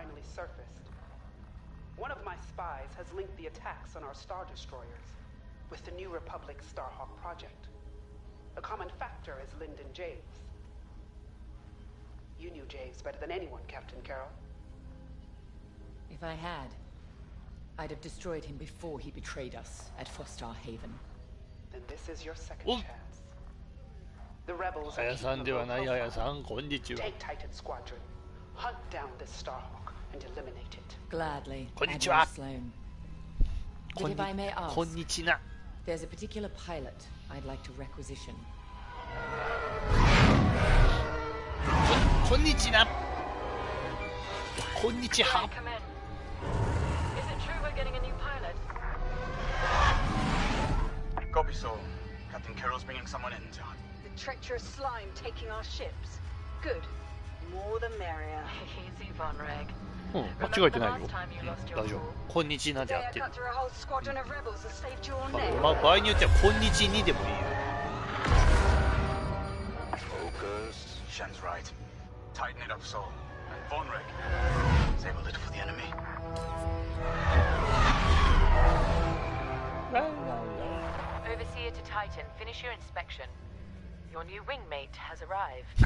finally surfaced. One of my spies has linked the attacks on our Star Destroyers with the New Republic Starhawk project. A common factor is Lyndon James. You knew James better than anyone, Captain Carroll. If I had, I'd have destroyed him before he betrayed us at Fostar Haven. Then this is your second chance. The rebels are Aya-sanではない、Aya-san、こんにちは。Take Titan Squadron, hunt down this Starhawk, and eliminate it. Gladly, こんにちは。 Sloan. But if I may ask, こんにちは。 there's a particular pilot I'd like to requisition. こんにちは。こんにちは。 Is it true we're getting a new pilot? Copy, Saul. Captain Carroll's bringing someone in, John. The treacherous slime taking our ships. Good. More the merrier. Easy, Von Reg. 間違えてないよ。大丈夫。こんにちはであってる。まあ場合によってはこんにちにでもいいよ。Focus. Shen's right. Tighten it up, Saul. And Von Reg. Save a little for the enemy. Overseer to Titan, finish your inspection. Your new wingmate has arrived.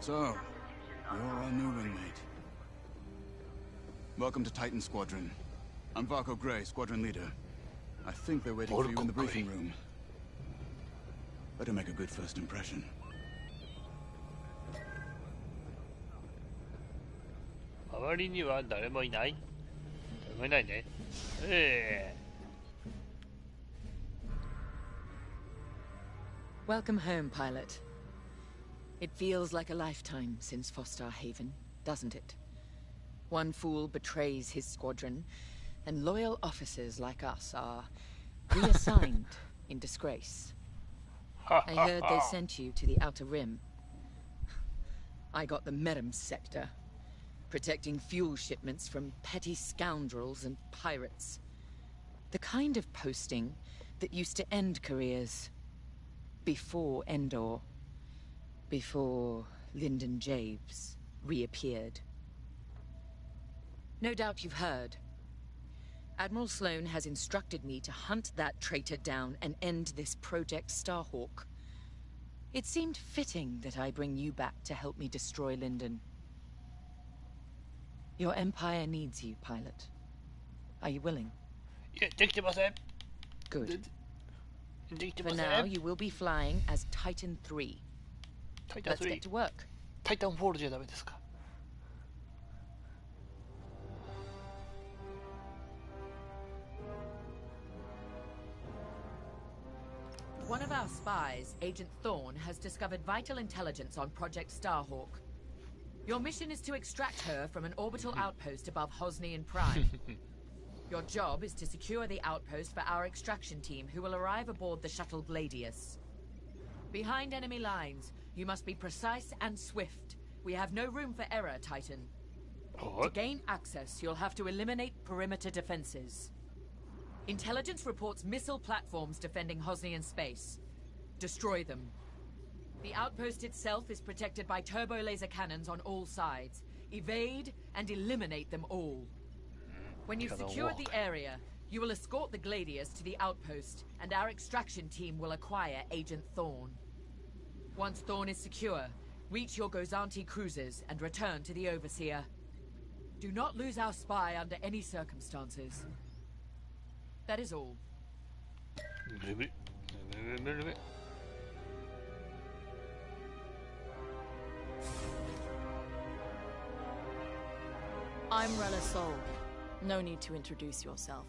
So, you're our new wingmate. Welcome to Titan Squadron. I'm Varco Gray, Squadron Leader. I think they're waiting for you in the briefing room. Better make a good first impression. 周りには誰もいない。誰もいないね。Welcome home, pilot. It feels like a lifetime since Fostar Haven, doesn't it? One fool betrays his squadron, and loyal officers like us are reassigned in disgrace. I heard they sent you to the Outer Rim. I got the Merum sector, protecting fuel shipments from petty scoundrels and pirates. The kind of posting that used to end careers. Before Endor. Before Lyndon James reappeared. No doubt you've heard. Admiral Sloan has instructed me to hunt that traitor down and end this Project Starhawk. It seemed fitting that I bring you back to help me destroy Lyndon. Your Empire needs you, pilot. Are you willing? Good. For now, you will be flying as Titan 3. Let's get to work. タイタンフォールじゃダメですか。One of our spies, Agent Thorne, has discovered vital intelligence on Project Starhawk. Your mission is to extract her from an orbital outpost above Hosnian Prime. Your job is to secure the outpost for our extraction team, who will arrive aboard the shuttle Gladius. Behind enemy lines, you must be precise and swift. We have no room for error, Titan. To gain access, you'll have to eliminate perimeter defenses. Intelligence reports missile platforms defending Hosnian space. Destroy them. The outpost itself is protected by turbo laser cannons on all sides. Evade and eliminate them all. When you've secured the area, you will escort the Gladius to the outpost, and our extraction team will acquire Agent Thorne. Once Thorne is secure, reach your Gozanti cruisers and return to the Overseer. Do not lose our spy under any circumstances. That is all. I'm Rella Sol. No need to introduce yourself.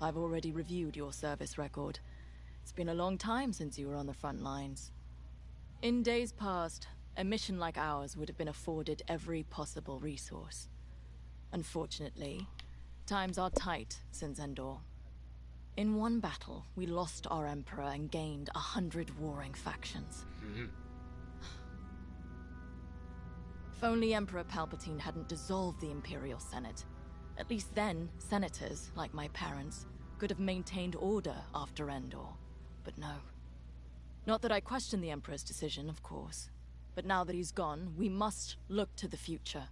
I've already reviewed your service record. It's been a long time since you were on the front lines. In days past, a mission like ours would have been afforded every possible resource. Unfortunately, times are tight since Endor. In one battle, we lost our Emperor and gained 100 warring factions. If only Emperor Palpatine hadn't dissolved the Imperial Senate. At least then, senators, like my parents, could have maintained order after Endor. But no. Not that I question the Emperor's decision, of course. But now that he's gone, we must look to the future.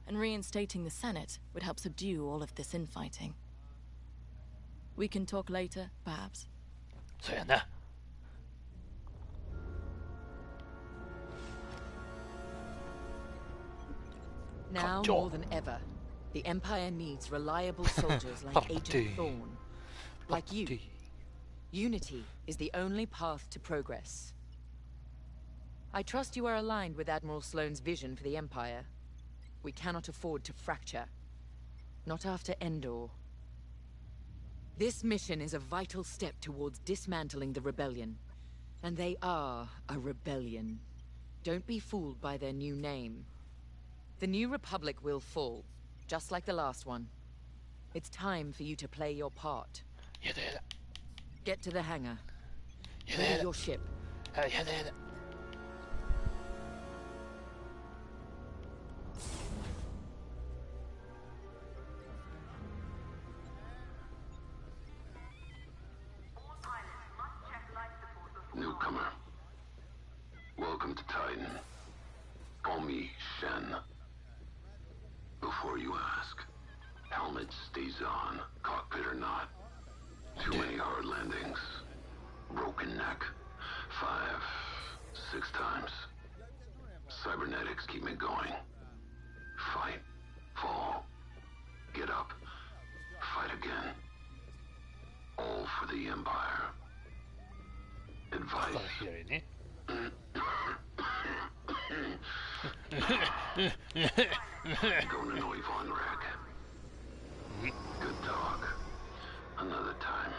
And reinstating the Senate would help subdue all of this infighting. We can talk later, perhaps. そうやな。Now more than ever, the Empire needs reliable soldiers like Agent Thorne. Like you. Unity is the only path to progress. I trust you are aligned with Admiral Sloane's vision for the Empire. We cannot afford to fracture. Not after Endor. This mission is a vital step towards dismantling the rebellion. And they are a rebellion. Don't be fooled by their new name. The New Republic will fall, just like the last one. It's time for you to play your part. Get to the hangar. Ready your ship. Newcomer. Welcome to Titan. Call me Shen. Before you ask, helmet stays on, cockpit or not. Too many hard landings. Broken neck. 5, 6 times. Cybernetics keep me going. Fight. Fall. Get up. Fight again. All for the Empire. Advice. Gonna know Von Rack. Good talk. Another time.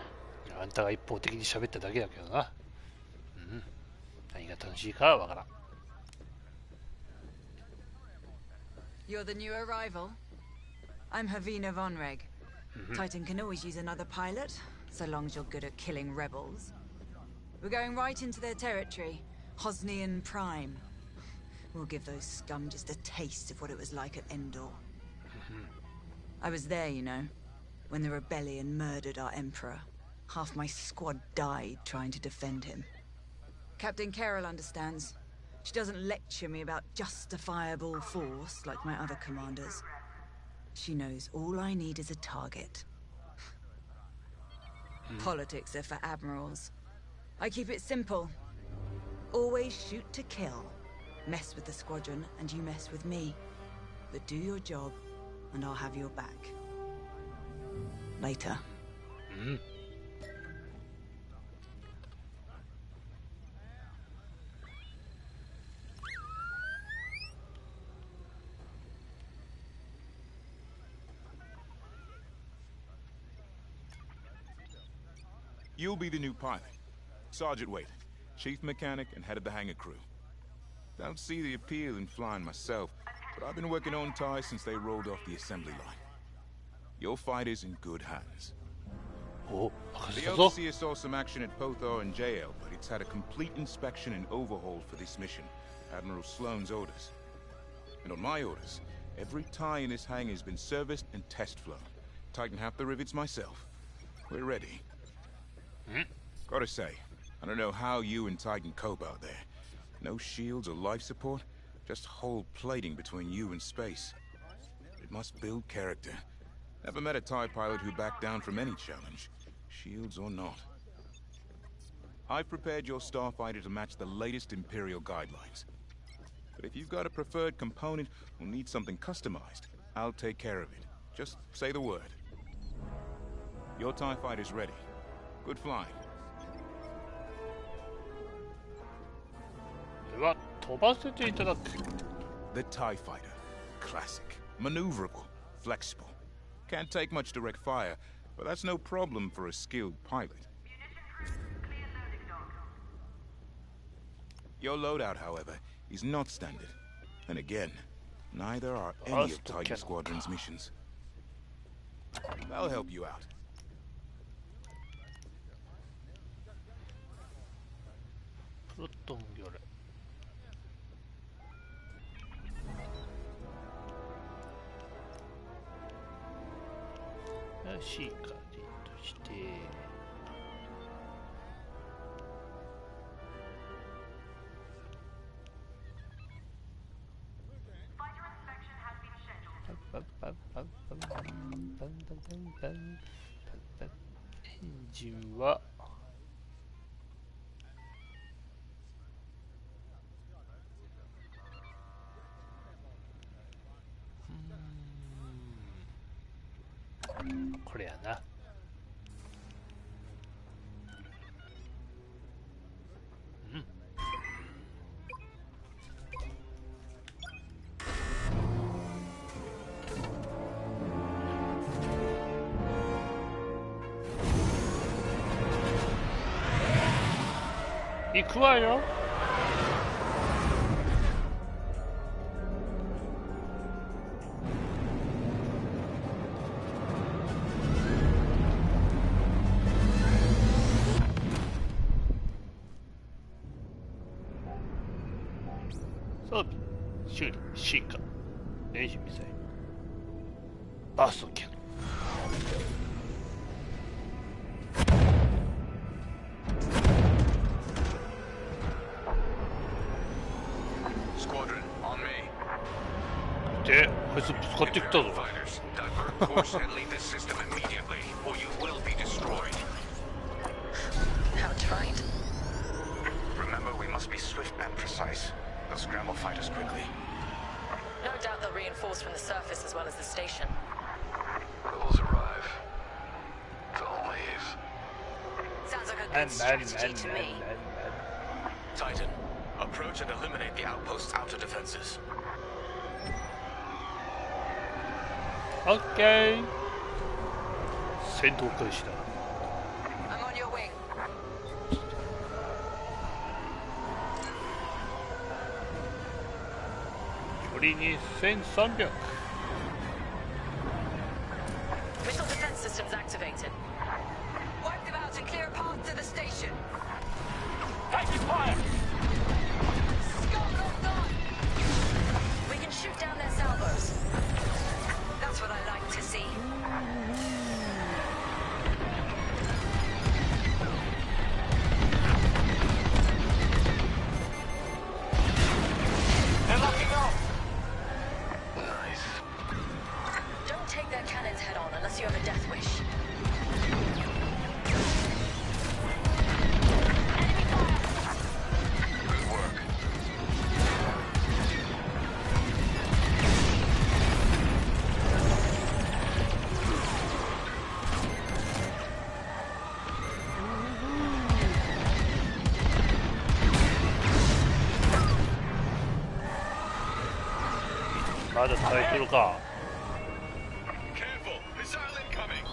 あんたが一方的に喋っただけだけどな。うん。何が楽しいかはわからん。You're the new arrival. I'm Havina Vonreg. Titan can always use another pilot, so long as you're good at killing rebels. We're going right into their territory, Hosnian Prime. We'll give those scum just a taste of what it was like at Endor. I was there, you know, when the rebellion murdered our Emperor. Half my squad died trying to defend him. Captain Carroll understands. She doesn't lecture me about justifiable force like my other commanders. She knows all I need is a target. Politics are for admirals. I keep it simple. Always shoot to kill. Mess with the squadron and you mess with me. But do your job and I'll have your back. Later. You'll be the new pilot. Sergeant Wade, chief mechanic and head of the hangar crew. Don't see the appeal in flying myself, but I've been working on TIE since they rolled off the assembly line. Your fight is in good hands. The Overseer saw some action at Pothor and JL, but it's had a complete inspection and overhaul for this mission. Admiral Sloane's orders. And on my orders, every TIE in this hangar has been serviced and test flown. Tighten half the rivets myself. We're ready. Gotta say, I don't know how you and Titan cope out there. No shields or life support, just whole plating between you and space. It must build character. Never met a TIE pilot who backed down from any challenge, shields or not. I've prepared your starfighter to match the latest Imperial guidelines. But if you've got a preferred component or need something customized, I'll take care of it. Just say the word. Your TIE fighter's ready. Good flying. では飛ばせていただく。 The TIE fighter. Classic. Maneuverable. Flexible. Can't take much direct fire, but that's no problem for a skilled pilot. Your loadout, however, is not standard. And again, neither are any of Titan Squadron's missions. I'll help you out. しい感じとして、エンジンはこれやな。行くわよ。装備修理進化レージミサイルバーストキャノン。で、あいつぶつかってきたぞ。Remember, we must be swift and precise. They'll scramble fighters quickly. No doubt they'll reinforce from the surface as well as the station. Rebels arrive. Don't leave. Sounds like a good strategy to me. Titan, approach and eliminate the outpost's outer defenses. オッケー。戦闘開始だ。I'm on your wing. 距離2300。Missile defense systems activated. Wipe them out and clear a path to the station. Taking fire. Scum locked on. We can shoot down their salvos. That's what I like to see. They're locking off. Nice. Don't take their cannons head on unless you have a death wish. Good work.まだタイトルか。Careful, missile incoming.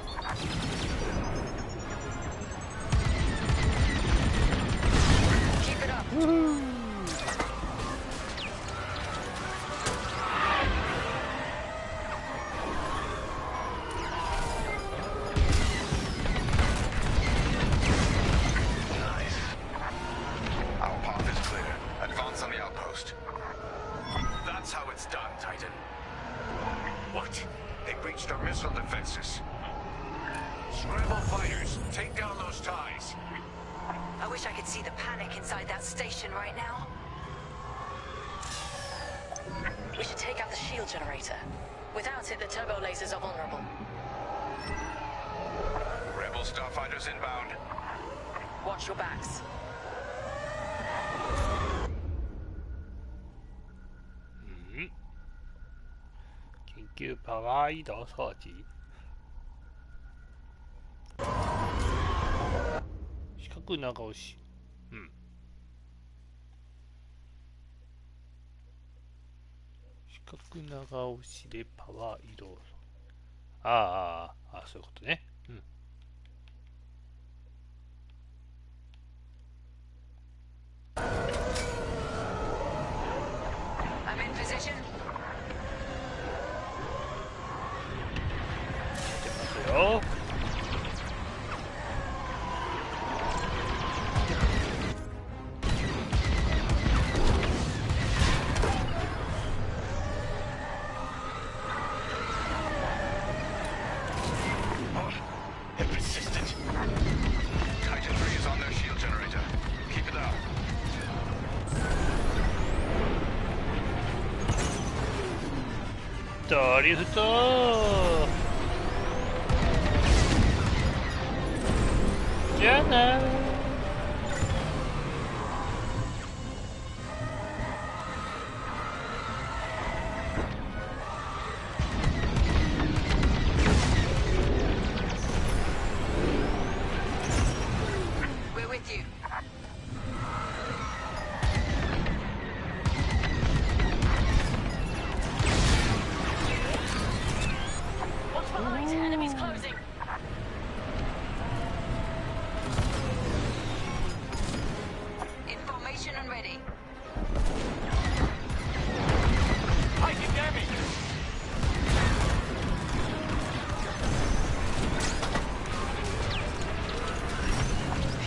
Keep it up. Nice. Our path is clear. Advance on the outpost. That's how it's done, Titan. What? They breached our missile defenses. Scramble fighters, take down those ties. I wish I could see the panic inside that station right now. We should take out the shield generator. Without it, the turbo lasers are vulnerable. Rebel starfighters inbound. Watch your backs. 緊急パワー移動装置。四角長押し。四角長押しでパワー移動。そういうことね。I'm in position. 出ますよ。Titan 3 is on their shield generator. Keep it up. Jenna. We're with you. What's behind? Enemies closing. In formation and ready. Taking damage.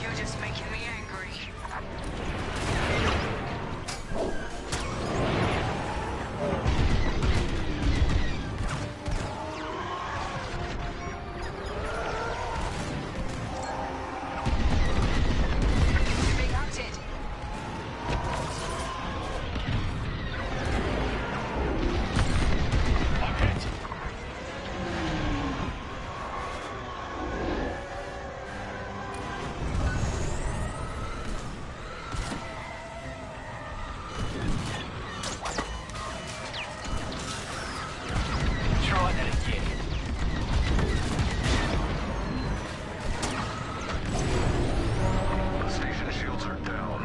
You're just making me angry. You're being hunted. I'm hit. Try that again. Station shields are down.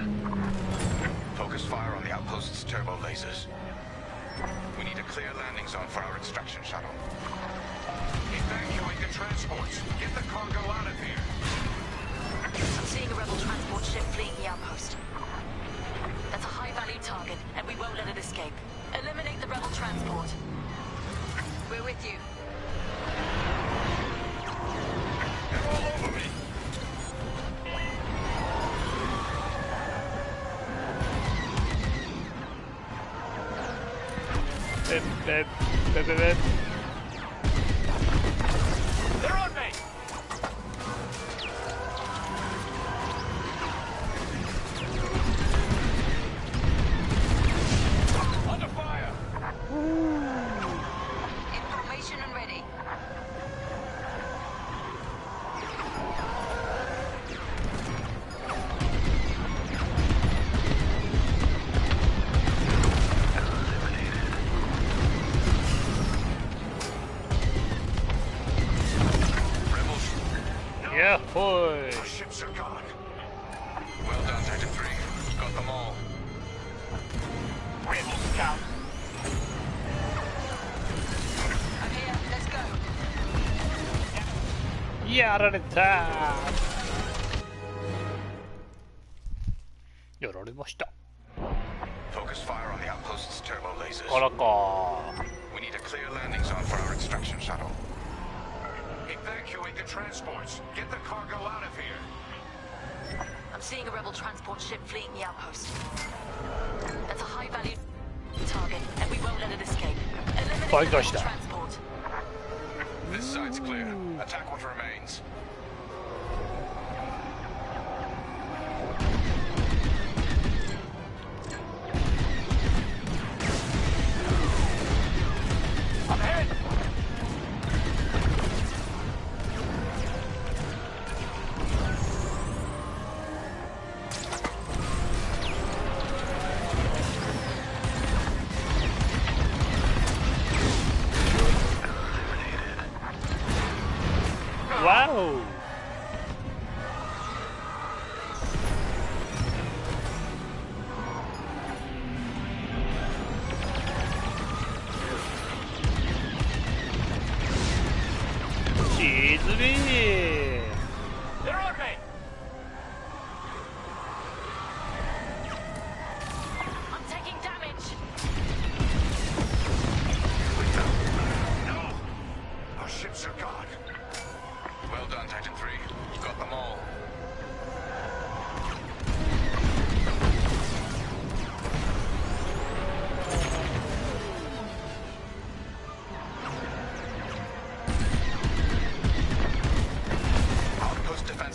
Focus fire on the outpost's turbo lasers. We need a clear landing zone for our extraction shuttle. Evacuate the transports. Get the cargo out of here. I'm seeing a rebel transport ship fleeing the outpost. That's a high-value target, and we won't let it escape. Eliminate the rebel transport. We're with you. They're all over me. They're on me. Under fire. In formation and ready. Rebels. Yeah, boy. Our ships are gone. Well done, Titan 3. Got them all. Rebel scout. I'm here. Let's go. やられた。やられました。 Focus fire on the outpost's turbo lasers. あらか。 We need a clear landing zone for our extraction shuttle. Evacuate the transports. Get the cargo out of here. I'm seeing a rebel transport ship fleeing the outpost. That's a high-value target, and we won't let it escape. Eliminate the rebel transport. This side's clear. Attack what remains. I'm ahead. Wow. Cheese me. They're on me. I'm taking damage. No. Our ships are gone. Well done, Titan 3. Got them all. Outpost defense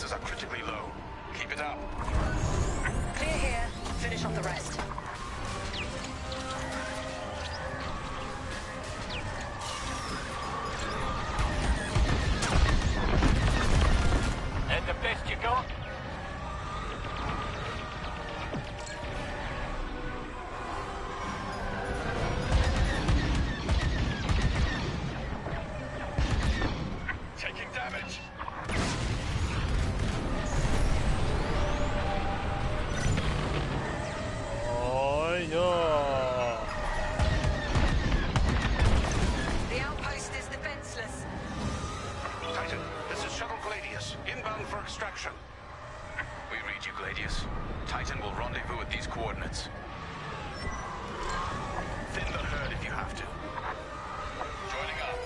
the best you got? Taking damage. Oh, yeah. The outpost is defenseless. Titan, this is Shuttle Gladius, inbound for extraction. We read you, Gladius. Titan will rendezvous at these coordinates. Thin the herd if you have to. Joining up.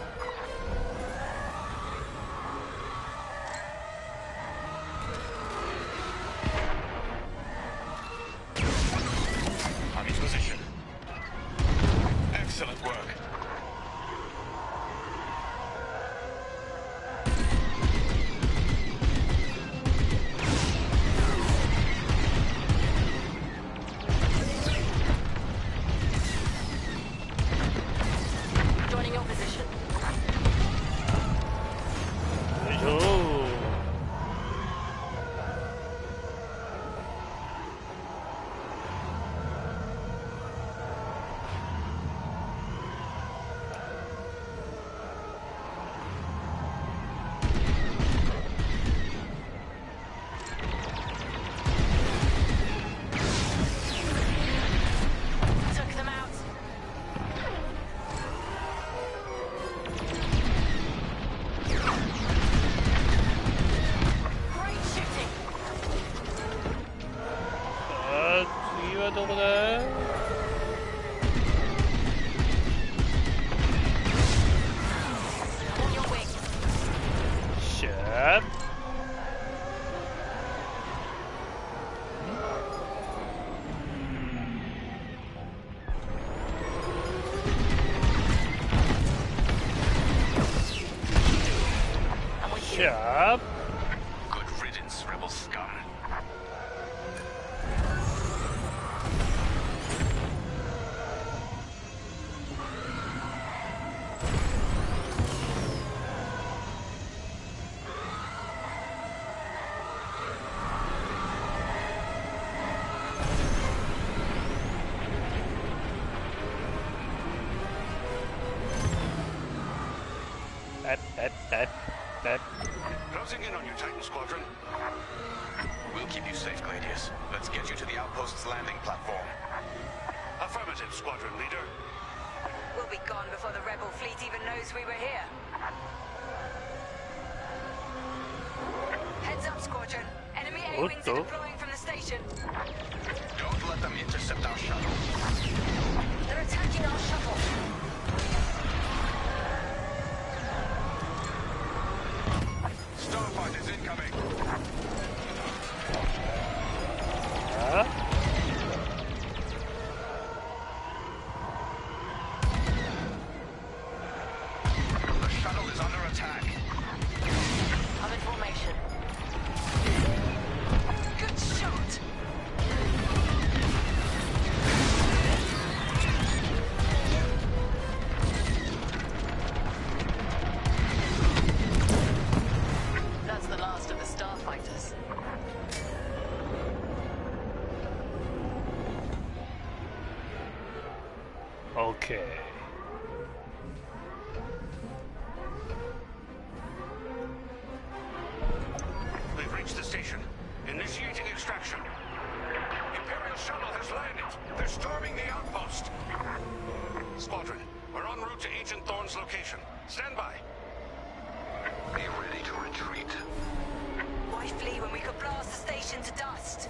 I'm in position. Excellent work. Joining your position. Oh. Took them out. Great shooting. 次はどこだ On your wing. Shit. Shit. Good riddance, rebel scum. That. Closing in on you, Titan Squadron. We'll keep you safe, Gladius. Let's get you to the outpost's landing platform. Affirmative, Squadron Leader. We'll be gone before the rebel fleet even knows we were here. Heads up, Squadron. Enemy A-wings are deploying from the station. Don't let them intercept our shuttle. They're attacking our shuttle. Starfighters incoming. The shuttle is under attack. I'm in formation. Good shot. That's the last of the starfighters. Okay. We've reached the station. Initiating extraction. Imperial shuttle has landed. They're storming the outpost. Squadron, we're en route to Agent Thorne's location. Stand by. Be ready to retreat. Why flee when we could blast the station to dust?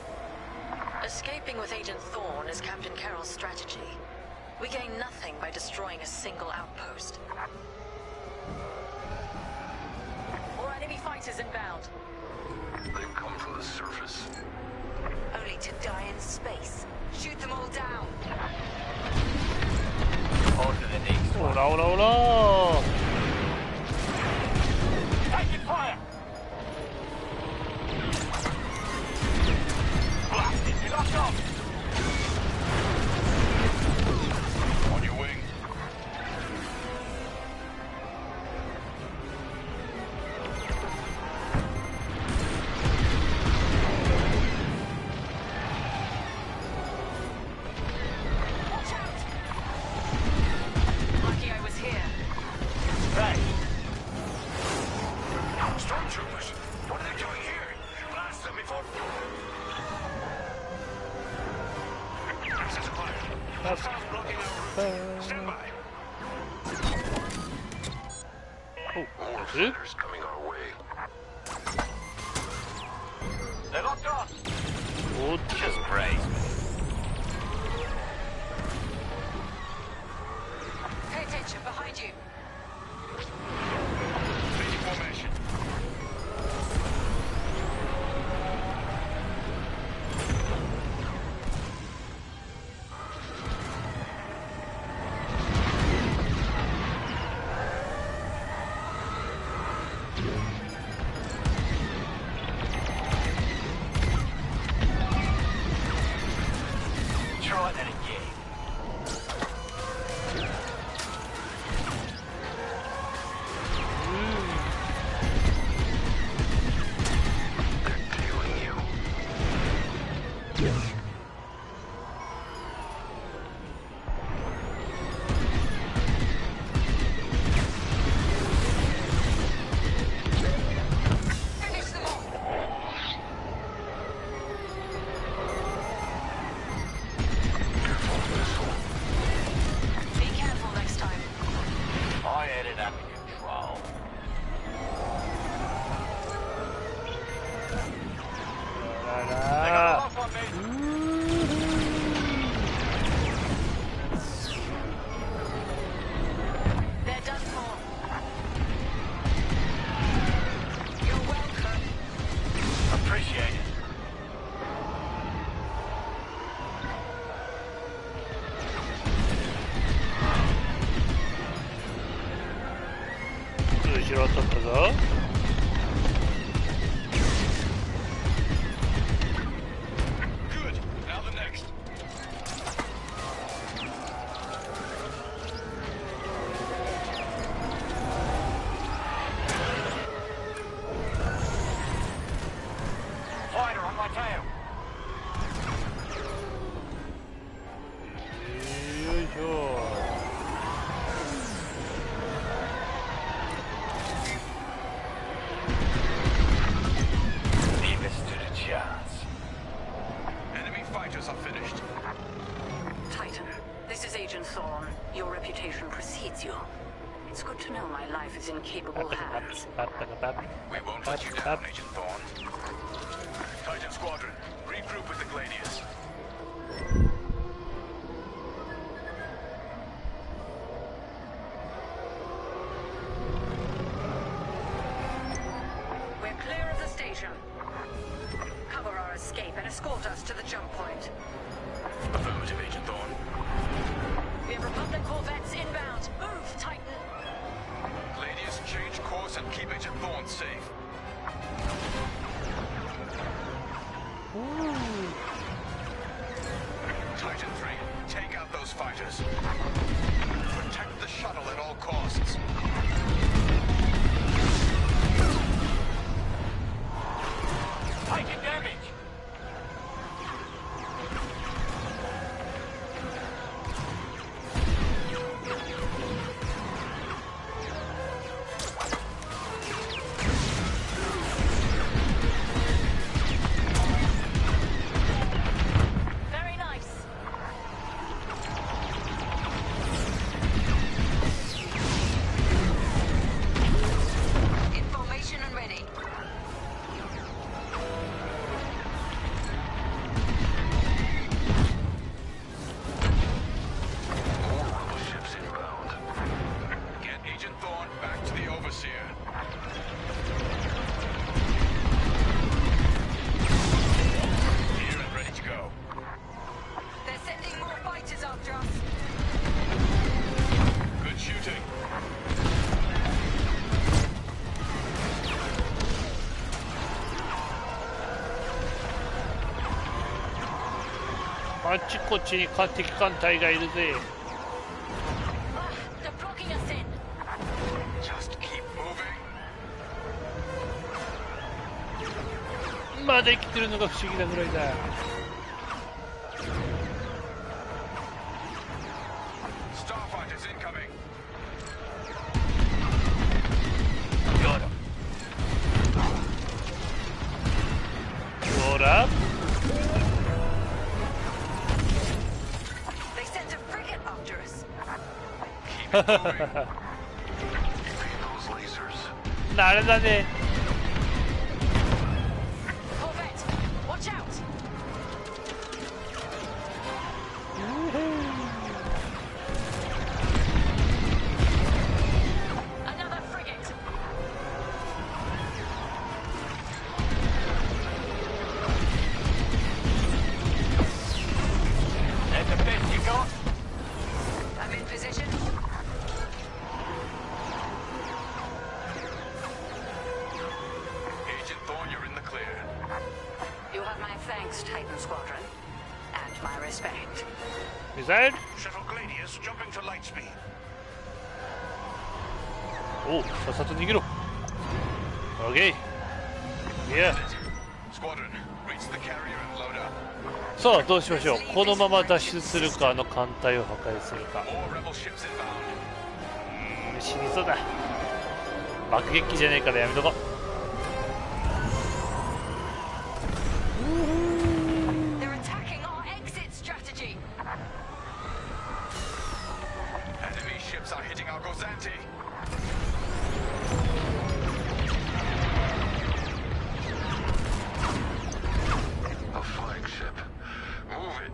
Escaping with Agent Thorne is Captain Carroll's strategy. We gain nothing by destroying a single outpost. More enemy fighters inbound. They've come from the surface. Only to die in space. Shoot them all down. On to the next one. Hola, hola, hola. Taking fire! Blasted! You locked off! On your wing. Hostiles blocking our route. Stand by. More fighters coming our way. They're locked on. Oh, Just praise me. Pay attention, behind you. Changing formation. Try that again. They're tailing you. Finish them off. Careful, missile. Be careful next time. I ended up in control. They got a lock on me. They're done for. You're welcome. Appreciate it.後ろ取ったぞ。 Good. Now the next. Fighter on my tail. よいしょ。 Never stood a chance. Enemy fighters are finished. Titan, this is Agent Thorne. Your reputation precedes you. It's good to know my life is in capable hands. We won't let you down, Agent Thorne. Titan Squadron, regroup with the Gladius. We're clear of the station. Cover our escape and escort us to the jump point. Affirmative, Agent Thorne. We have Republic corvettes inbound. Move, Titan. Gladius, change course and keep Agent Thorne safe. Titan 3, take out those fighters. Protect the shuttle at all costs. Taking damage. Very nice. Information and ready. More rebel ships inbound. Get Agent Thorne back to the Overseer. Here and ready to go. They're sending more fighters after us. Good shooting.あっちこっちに敵艦隊がいるぜ。 They're blocking us in. Just keep moving. まだ生きてるのが不思議なぐらいだ。 Starfighters incoming. Got him. ほら。 They sent a あれだね。Corvette, watch out! Another frigate. That's the best you got? I'm in position. Agent Thorne, you're in the clear. You have my thanks, Titan Squadron. And my respect. ミサイル。 Shuttle Gladius jumping to light speed. おう、さっさと逃げろ。オッケー。いや。 Squadron, reach the carrier and load up. さあどうしましょう。このまま脱出するか、あの艦隊を破壊するか。 More rebel ships inbound. 死にそうだ。爆撃じゃねえからやめとこ。 They're attacking our exit strategy. Enemy ships are hitting our Gozanti. A flagship. Move it.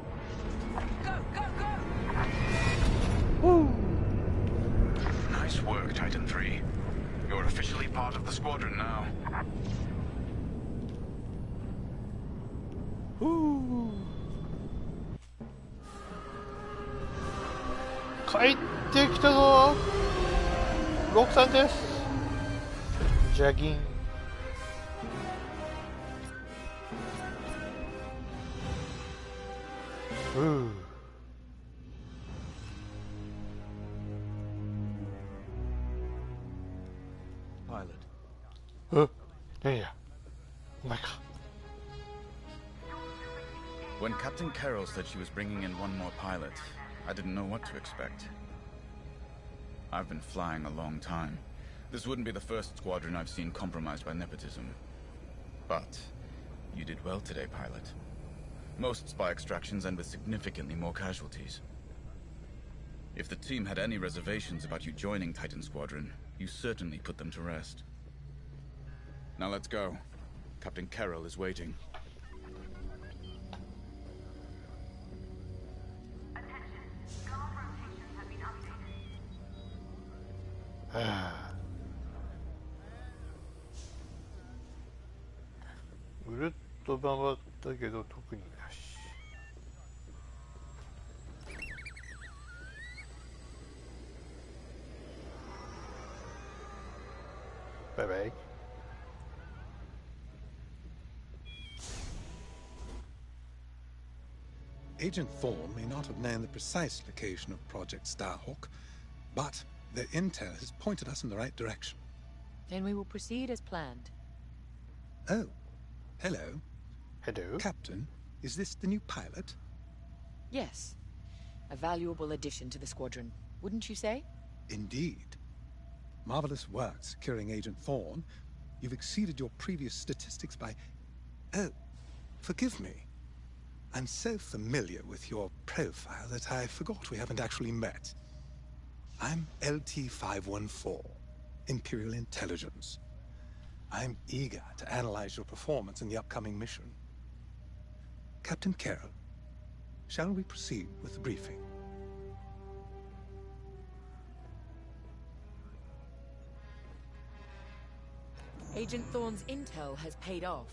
Go, go, go! Woo. Nice work, Titan 3. You're officially part of the squadron now. Woo. 帰ってきたぞ。63です。ジャギン。Pilot. 何や。お前か。 When Captain Carroll said she was bringing in one more pilot, I didn't know what to expect. I've been flying a long time. This wouldn't be the first squadron I've seen compromised by nepotism. But you did well today, pilot. Most spy extractions end with significantly more casualties. If the team had any reservations about you joining Titan Squadron, you certainly put them to rest. Now let's go. Captain Carroll is waiting. Ah. ぐるっと回ったけど特になし。バイバイ。Agent Thorne may not have known the precise location of Project Starhawk, but their intel has pointed us in the right direction. Then we will proceed as planned. Oh, hello. Hello. Captain, is this the new pilot? Yes. A valuable addition to the squadron, wouldn't you say? Indeed. Marvelous work securing Agent Thorne. You've exceeded your previous statistics by... Oh, forgive me. I'm so familiar with your profile that I forgot we haven't actually met. I'm LT-514, Imperial Intelligence. I'm eager to analyze your performance in the upcoming mission. Captain Carroll, shall we proceed with the briefing? Agent Thorne's intel has paid off.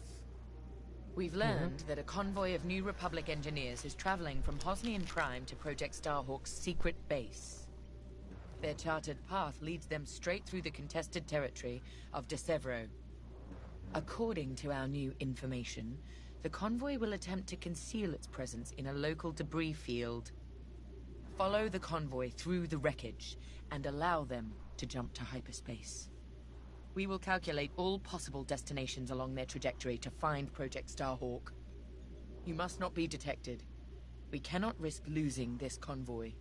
We've learned that a convoy of New Republic engineers is traveling from Hosnian Prime to Project Starhawk's secret base. Their charted path leads them straight through the contested territory of De Severo. According to our new information, the convoy will attempt to conceal its presence in a local debris field. Follow the convoy through the wreckage and allow them to jump to hyperspace. We will calculate all possible destinations along their trajectory to find Project Starhawk. You must not be detected. We cannot risk losing this convoy.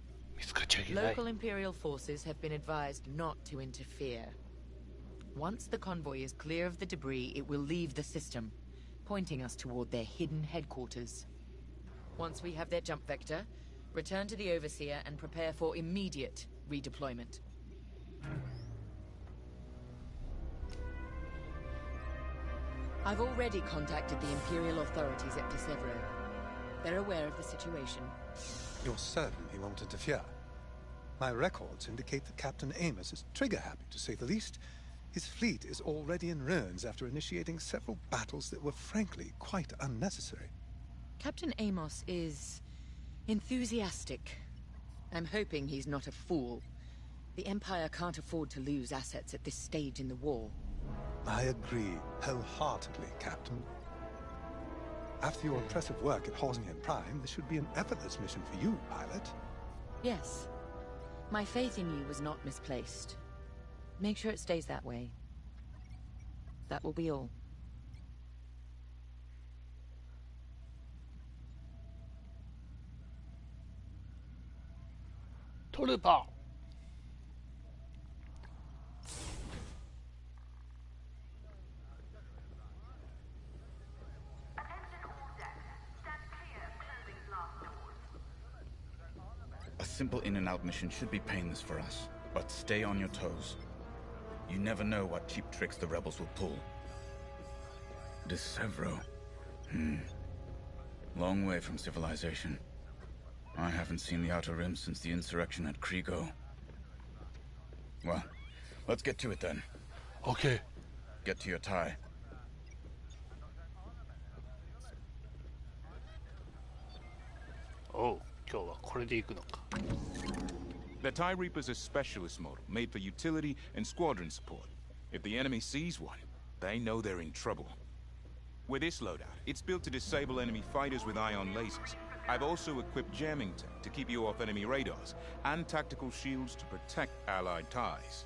Local Imperial forces have been advised not to interfere. Once the convoy is clear of the debris, it will leave the system, pointing us toward their hidden headquarters. Once we have their jump vector, return to the Overseer and prepare for immediate redeployment. I've already contacted the Imperial authorities at Desevro. They're aware of the situation. You're certain he won't interfere? My records indicate that Captain Amos is trigger-happy, to say the least. His fleet is already in ruins after initiating several battles that were frankly quite unnecessary. Captain Amos is enthusiastic. I'm hoping he's not a fool. The Empire can't afford to lose assets at this stage in the war. I agree wholeheartedly, Captain. After your impressive work at Hosnian Prime, this should be an effortless mission for you, pilot. Yes. My faith in you was not misplaced. Make sure it stays that way. That will be all. Trooper. A simple in-and-out mission should be painless for us, but stay on your toes. You never know what cheap tricks the rebels will pull. Desevro. Long way from civilization. I haven't seen the Outer Rim since the insurrection at Kriego. Well, let's get to it then. Okay. Get to your tie. Oh, 今日はこれで行くのか。The TIE Reaper's a specialist model, made for utility and squadron support. If the enemy sees one, they know they're in trouble. With this loadout, it's built to disable enemy fighters with ion lasers. I've also equipped jamming tech to keep you off enemy radars, and tactical shields to protect Allied TIEs.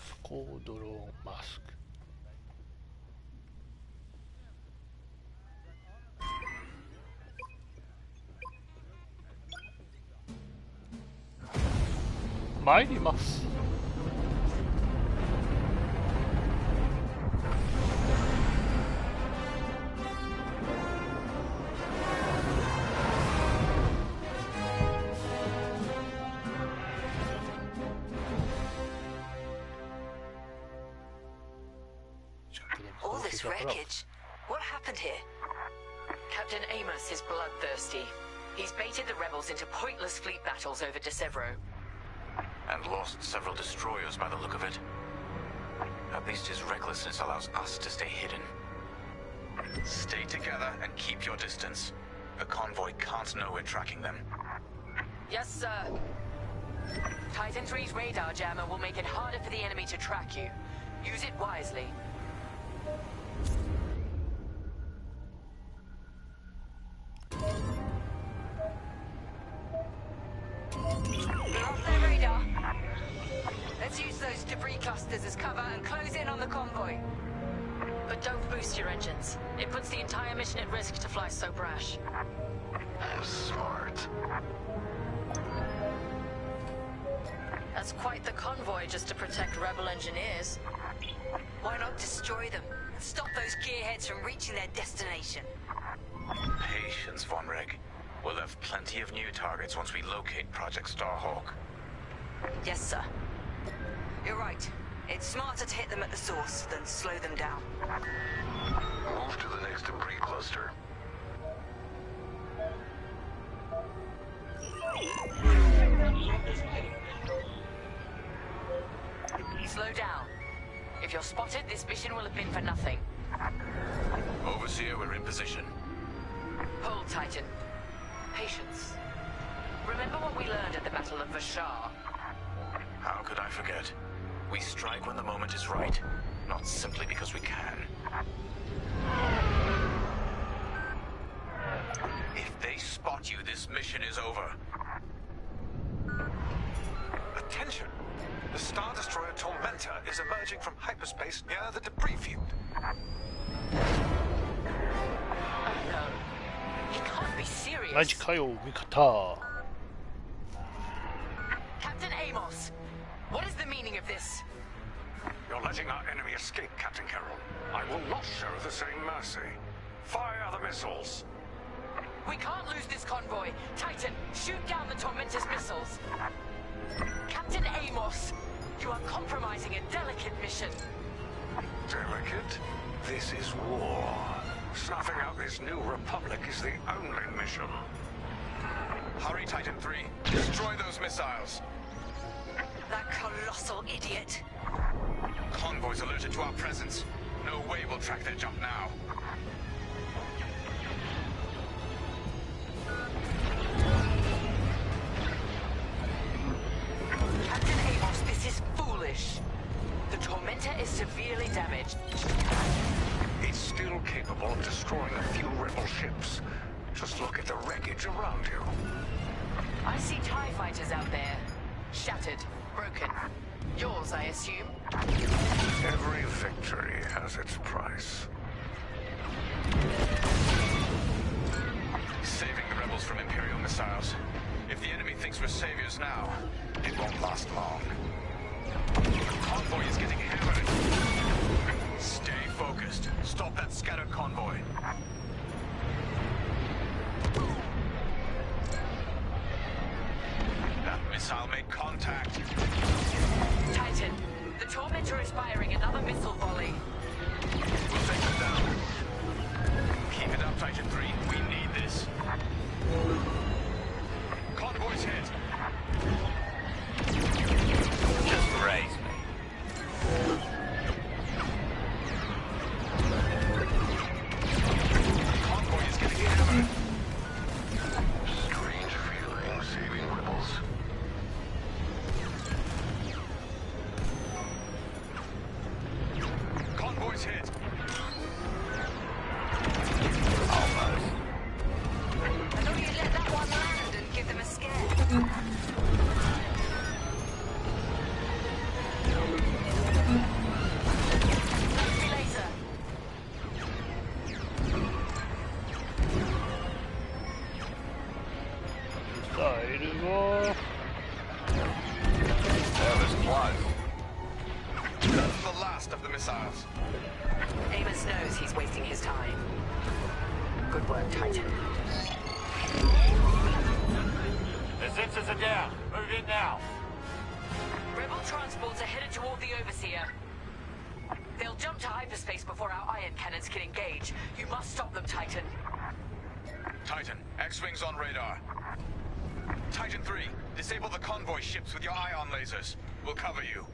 スコードロンマスク。参ります。All this wreckage. What happened here? Captain Amos is bloodthirsty. He's baited the rebels into pointless fleet battles over Desevro. And lost several destroyers by the look of it. At least his recklessness allows us to stay hidden. Stay together and keep your distance. The convoy can't know we're tracking them. Yes, sir. Titan 3's radar jammer will make it harder for the enemy to track you. Use it wisely. We're off their radar. Let's use those debris clusters as cover and close in on the convoy. But don't boost your engines. It puts the entire mission at risk to fly so brash. Smart. That's quite the convoy just to protect rebel engineers. Why not destroy them and stop those gearheads from reaching their destination? Patience, Von Reg. We'll have plenty of new targets once we locate Project Starhawk. Yes, sir. You're right. It's smarter to hit them at the source than slow them down. Move to the next debris cluster. Slow down. If you're spotted, this mission will have been for nothing. Overseer, we're in position. Hold, Titan. Patience. Remember what we learned at the Battle of Vashar? How could I forget? We strike when the moment is right, not simply because we can. If they spot you, this mission is over. Attention! The Star Destroyer Tormentor is emerging from hyperspace near the debris field. Oh no. He can't be serious. マジかよ、味方。Captain Amos, what is the meaning of this? You're letting our enemy escape, Captain Carroll. I will not show the same mercy. Fire the missiles. We can't lose this convoy. Titan, shoot down the Tormentor's missiles. Captain Amos, you are compromising a delicate mission. Delicate? This is war. Snuffing out this new republic is the only mission. Hurry, Titan 3. Destroy those missiles. That colossal idiot. Convoys alerted to our presence. No way we'll track their jump now. Captain Amos, this is foolish. The Tormentor is severely damaged. It's still capable of destroying a few rebel ships. Just look at the wreckage around you. I see TIE fighters out there. Shattered, broken. Yours, I assume? Every victory has its price. Saving the rebels from Imperial missiles. If the enemy thinks we're saviors now, it won't last long. Convoy is getting hammered. Stay focused. Stop that scattered convoy. That missile made contact. Titan, the Tormentor is firing another missile volley. We'll take them down. Keep it up, Titan 3. We need this. Convoy's hit. Just raise me. Convoy is getting hammered. Strange feeling saving rebels. Convoy's hit. Almost. I thought you'd let that one land and give them a scare. Laser. That was close. That's the last of the missiles. Amos knows he's wasting his time. Good work, Titan. The sensors are down. Move in now. Rebel transports are headed toward the Overseer. They'll jump to hyperspace before our ion cannons can engage. You must stop them, Titan. Titan, X-Wings on radar. Titan 3, disable the convoy ships with your ion lasers. We'll cover you.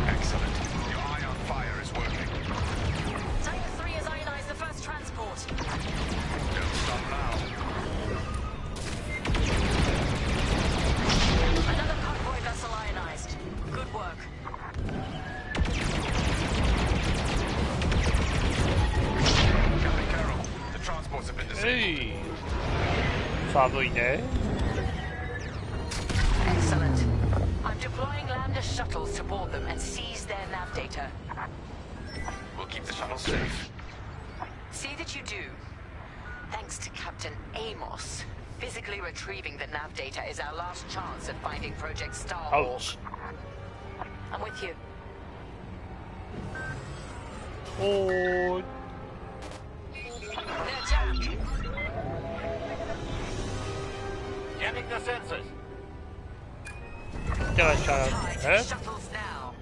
Excellent. Your ion fire is working. Titan 3 has ionized the first transport. Don't stop now. Another convoy vessel ionized. Good work. Captain Carroll, the transports have been disabled. Hey. 寒いね。 Excellent. I'm deploying Lambda shuttles to board them and seize their nav data. We'll keep the shuttle safe. See that you do. Thanks to Captain Amos, physically retrieving the nav data is our last chance at finding Project Starhawk. Ouch. I'm with you. Oh. They're jammed. Jamming the sensors. Tied shuttles now.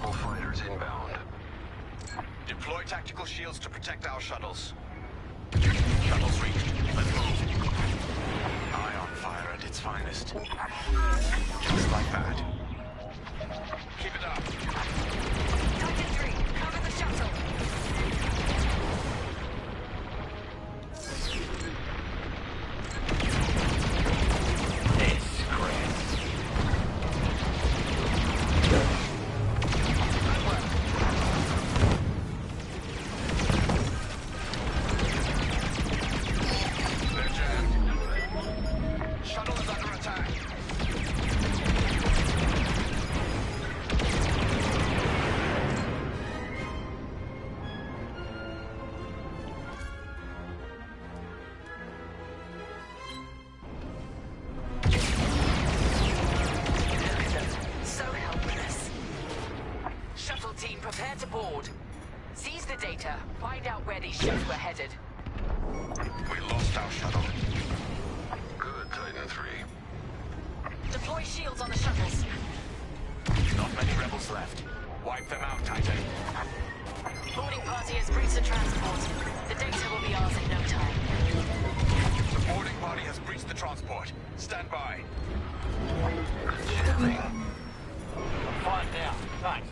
All fighters inbound. Deploy tactical shields to protect our shuttles. Shuttles reached. Let's move. Ion fire at its finest. Just like that. Keep it up. Titan 3, cover the shuttle. It's great. They're jammed. Shuttle is under attack. Prepare to board. Seize the data. Find out where these ships were headed. We lost our shuttle. Good, Titan 3. Deploy shields on the shuttles. Not many rebels left. Wipe them out, Titan. Boarding party has breached the transport. The data will be ours in no time. The boarding party has breached the transport. Stand by. Find out. Thanks.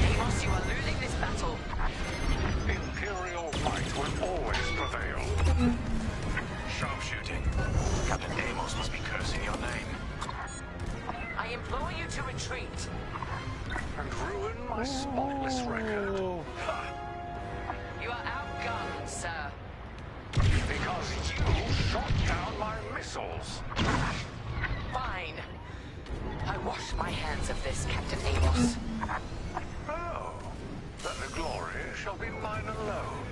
Amos, you are losing this battle. Imperial might will always prevail. Sharpshooting. Captain Amos must be cursing your name. I implore you to retreat. And ruin my spotless record. You are outgunned, sir. Because you shot down my missiles. Fine. I wash my hands of this, Captain Amos. Oh, then the glory shall be mine alone.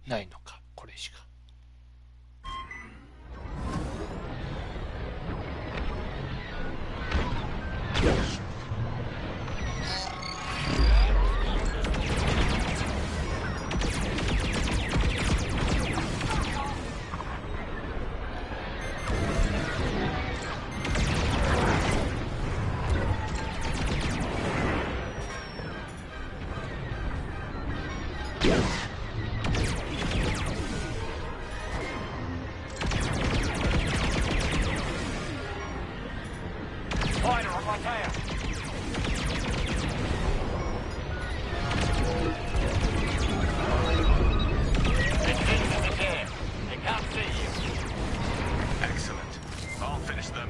Notのか、これしか。Fighter on my tail. Defenses are there. They can't see you. Excellent. I'll finish them.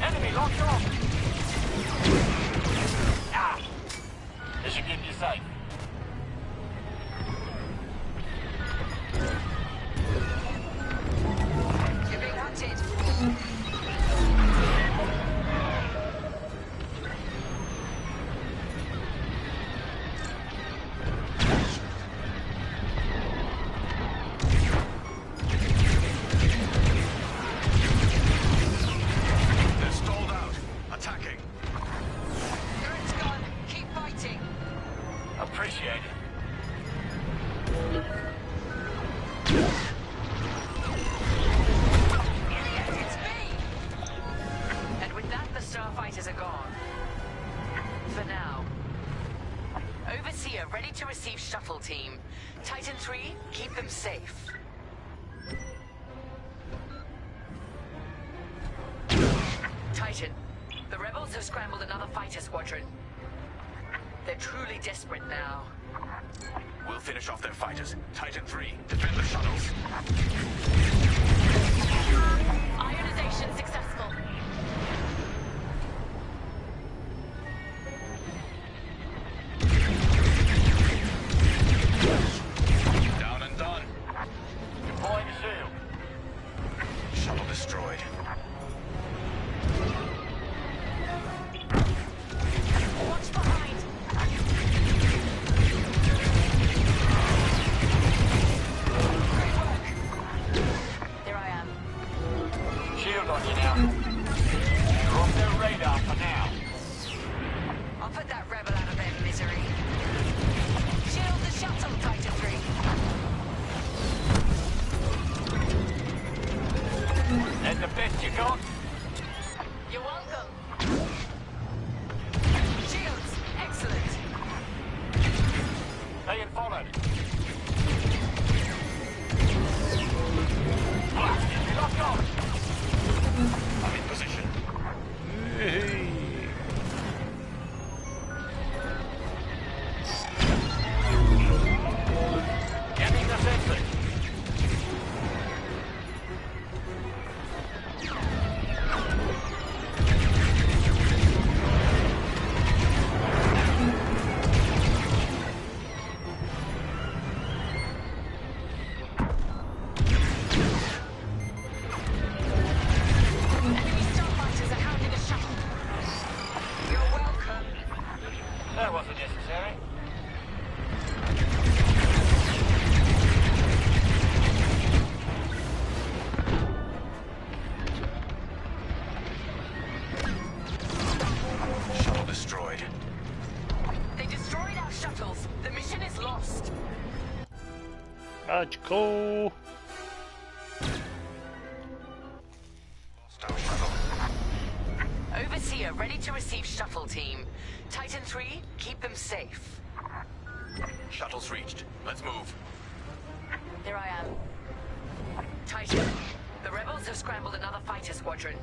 Enemy locked off. Ah! This should keep you safe. You're being hunted. They're stalled out. Attacking. Turret's gone. Keep fighting. Appreciate it. It's me! And with that, the starfighters are gone. For now. Overseer ready to receive shuttle team. Titan 3, keep them safe. Titan, the rebels have scrambled another fighter squadron. They're truly desperate now. We'll finish off their fighters. Titan 3, defend the shuttles. Ionization successful. Down and done. Deploying a shield. Shuttle destroyed. Watch behind. Great work. There I am. Shield on you now. necessary. Shuttle destroyed. They destroyed our shuttles. The mission is lost. Magical. Lost our shuttle. Overseer ready to receive shuttle team. Titan 3, keep them safe. Shuttle's reached. Let's move. Here I am. Titan, the rebels have scrambled another fighter squadron.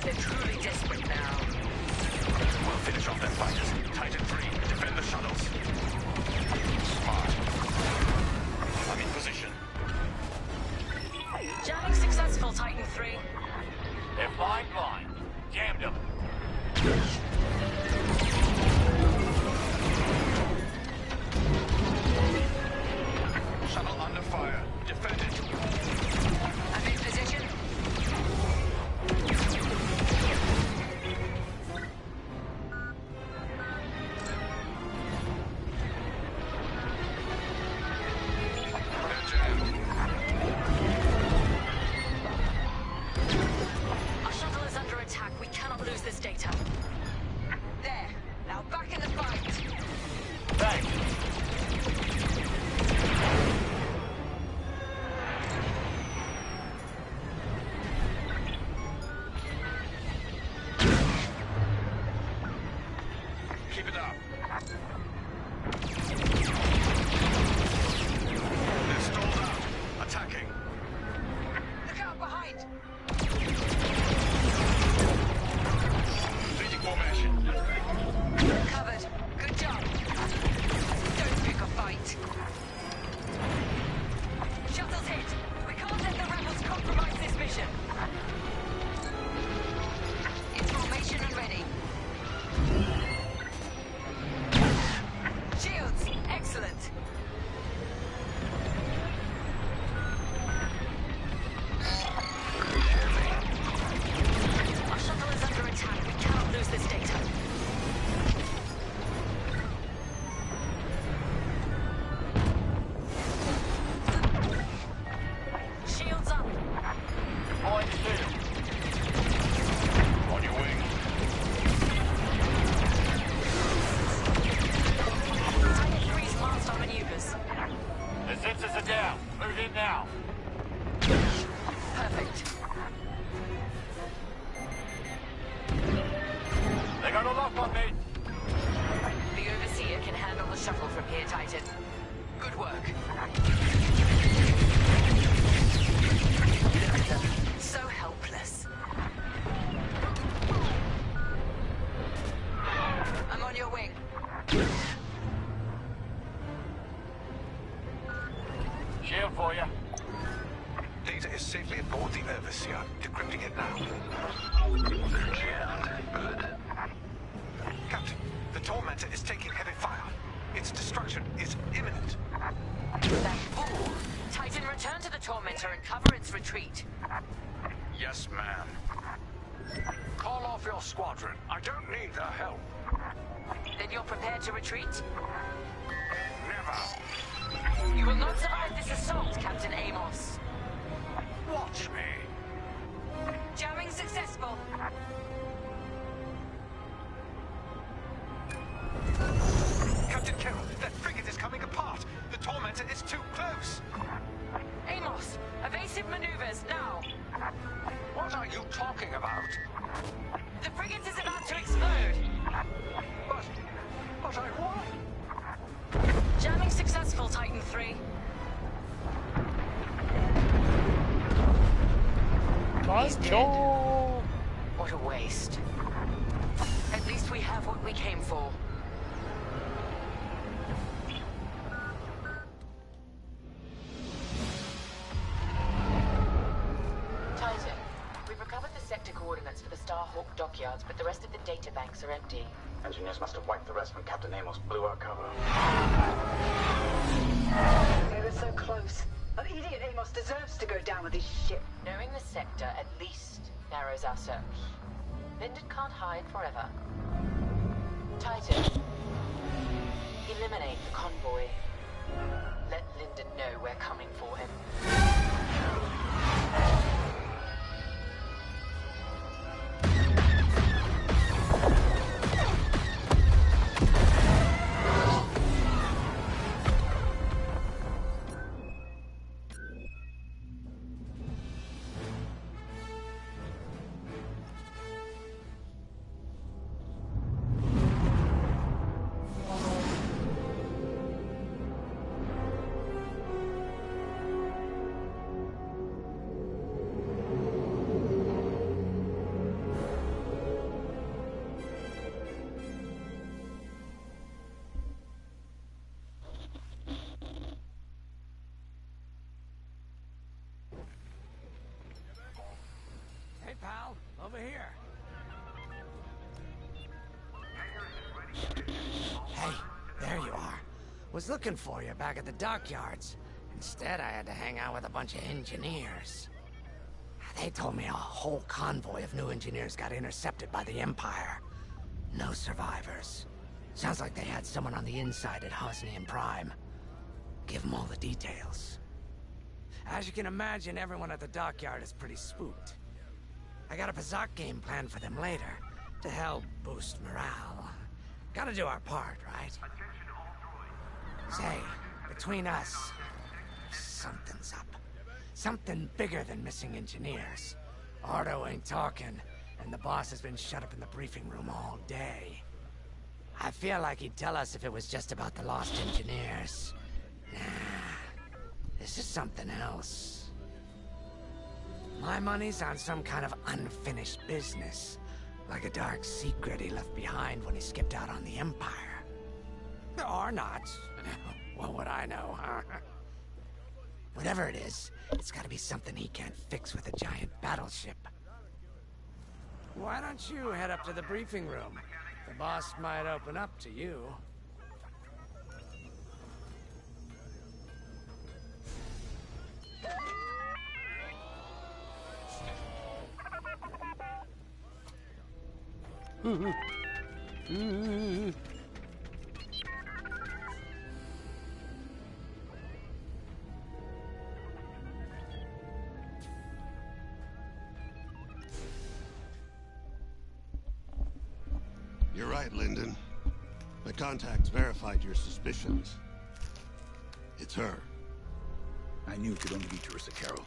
They're truly desperate now. We'll finish off their fighters. Titan 3, defend the shuttles. Smart. I'm in position. Jamming successful, Titan 3. They're flying blind. Jammed them. Shuttle under fire. Defend it. I'm in position. They're jammed. Our shuttle is under attack. We cannot lose this data. There. Now back in the fight. Thanks. Keep it up. They're stalled out. Attacking. Look out behind. Leading formation. Covered. Good job. Don't pick a fight. Shuttle's hit. We can't let the rebels compromise this mission. In formation and ready. Shields. Excellent. Our shuttle is under attack. We cannot lose this data. Shields up. Point two. On your wing. Titan 3's launched our maneuvers. The sensors are down. Move in now. Perfect. They got a lock on me. The Overseer can handle the shuttle from here, Titan. Good work. Look at them. So helpless. I'm on your wing. Shield for you. Data is safely aboard the Overseer. Decrypting it now. They're jammed. Good. Captain, the Tormentor is taking heavy fire. Its destruction is imminent. That fool. Titan, return to the Tormentor and cover its retreat. Yes, ma'am. Call off your squadron. I don't need their help. Then you're prepared to retreat? Never. You will not survive this assault, Captain Amos. Watch me. Jamming successful. Captain Carroll, that frigate is coming apart. The Tormentor is too close. Amos, evasive maneuvers, now. What are you talking about? The frigate is about to explode. But I won. Jamming successful, Titan 3. He's dead. What a waste. At least we have what we came for. Titan, we've recovered the sector coordinates for the Starhawk dockyards, but the rest of the data banks are empty. Engineers must have wiped the rest when Captain Amos blew our cover. They were so close. That idiot Amos deserves to go down with his ship. Knowing the sector at least narrows our search. Linden can't hide forever. Titan, eliminate the convoy. Let Lyndon know we're coming for him. Hey, pal, over here. Hey, there you are. Was looking for you back at the dockyards. Instead, I had to hang out with a bunch of engineers. They told me a whole convoy of new engineers got intercepted by the Empire. No survivors. Sounds like they had someone on the inside at Hosnian Prime. Give them all the details. As you can imagine, everyone at the dockyard is pretty spooked. I got a bizarre game planned for them later, to help boost morale. Gotta do our part, right? Say, between us, something's up. Something bigger than missing engineers. Ardo ain't talking, and the boss has been shut up in the briefing room all day. I feel like he'd tell us if it was just about the lost engineers. Nah, this is something else. My money's on some kind of unfinished business. Like a dark secret he left behind when he skipped out on the Empire. Or not. What would I know, huh? Whatever it is, it's gotta be something he can't fix with a giant battleship. Why don't you head up to the briefing room? The boss might open up to you. You're right, Lyndon. My contacts verified your suspicions. It's her. I knew it could only be Teresa Carroll.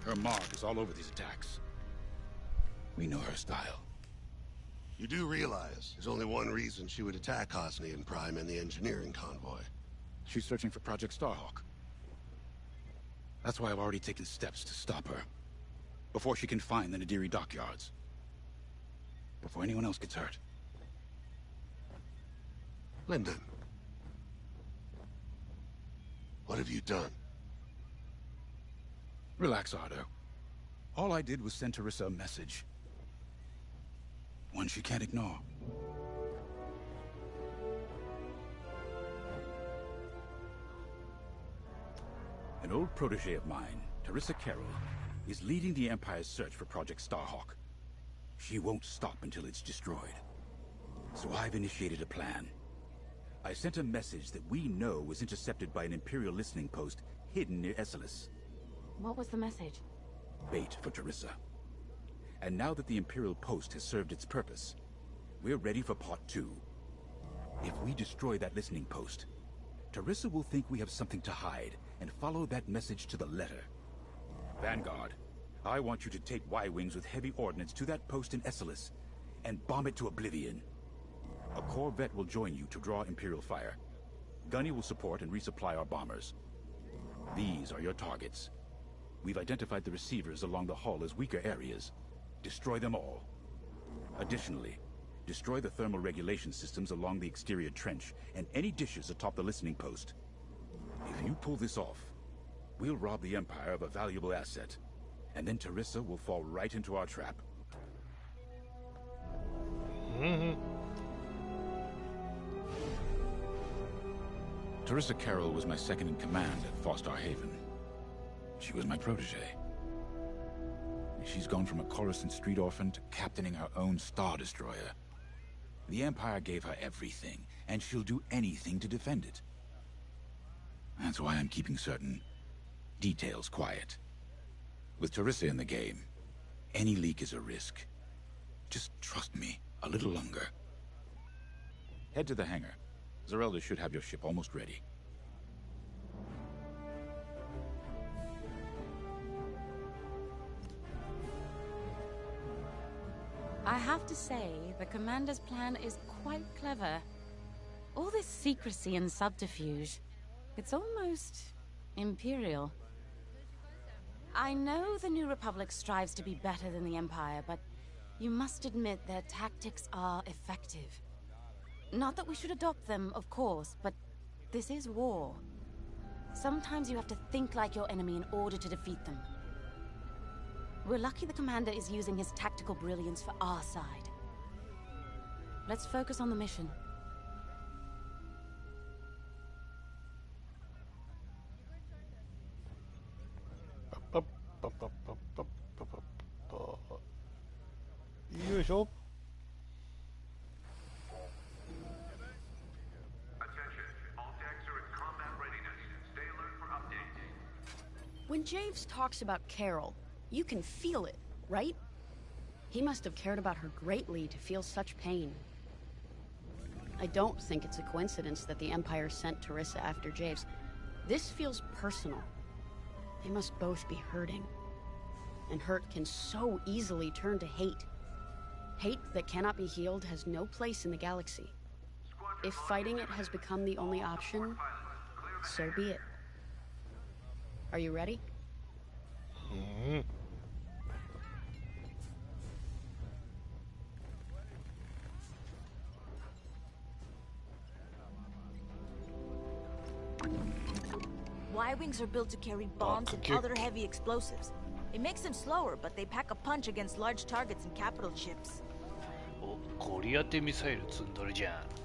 Her mark is all over these attacks. We know her style. You do realize there's only one reason she would attack Hosnian Prime and the engineering convoy. She's searching for Project Starhawk. That's why I've already taken steps to stop her. Before she can find the Nadiri dockyards. Before anyone else gets hurt. Lyndon. What have you done? Relax, Ardo. All I did was send Teresa a message. One she can't ignore. An old protege of mine, Teresa Carroll, is leading the Empire's search for Project Starhawk. She won't stop until it's destroyed. So I've initiated a plan. I sent a message that we know was intercepted by an Imperial listening post hidden near Esselis. What was the message? Bait for Teresa. And now that the Imperial post has served its purpose, we're ready for part 2. If we destroy that listening post, Teresa will think we have something to hide and follow that message to the letter. Vanguard, I want you to take Y-Wings with heavy ordnance to that post in Esselis and bomb it to oblivion. A corvette will join you to draw Imperial fire. Gunny will support and resupply our bombers. These are your targets. We've identified the receivers along the hull as weaker areas. Destroy them all. Additionally, destroy the thermal regulation systems along the exterior trench and any dishes atop the listening post. If you pull this off, we'll rob the Empire of a valuable asset, and then Teresa will fall right into our trap. Teresa Carroll was my second in command at Fostar Haven. She was my protege. She's gone from a Coruscant street orphan to captaining her own Star Destroyer. The Empire gave her everything, and she'll do anything to defend it. That's why I'm keeping certain details quiet. With Teresa in the game, any leak is a risk. Just trust me a little longer. Head to the hangar. Zerelda should have your ship almost ready. I have to say, the Commander's plan is quite clever. All this secrecy and subterfuge, it's almost Imperial. I know the New Republic strives to be better than the Empire, but you must admit their tactics are effective. Not that we should adopt them, of course, but this is war. Sometimes you have to think like your enemy in order to defeat them. We're lucky the Commander is using his tactical brilliance for our side. Let's focus on the mission. Yoいしょ。When Javes talks about Carol, you can feel it, right? He must have cared about her greatly to feel such pain. I don't think it's a coincidence that the Empire sent Teresa after Javes. This feels personal. They must both be hurting. And hurt can so easily turn to hate. Hate that cannot be healed has no place in the galaxy. If fighting it has become the only option, so be it. Are you ready? Y-wings are built to carry bombs and other heavy explosives. It makes them slower, but they pack a punch against large targets and capital ships. お、ゴリ当てミサイル積んどるじゃん。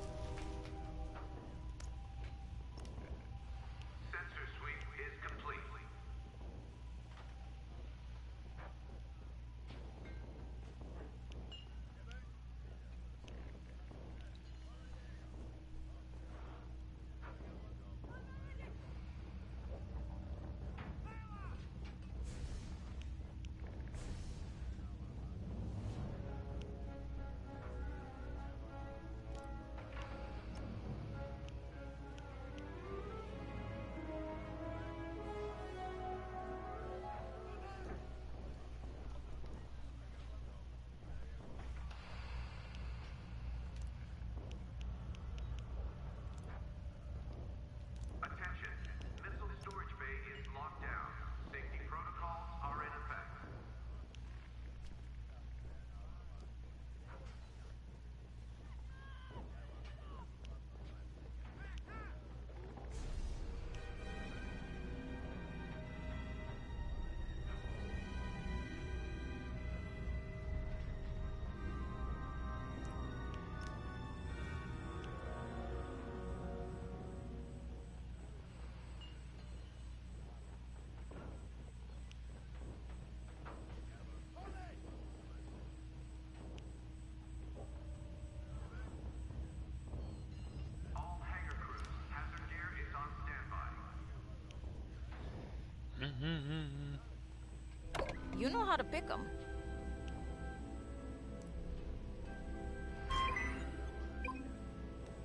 You know how to pick them.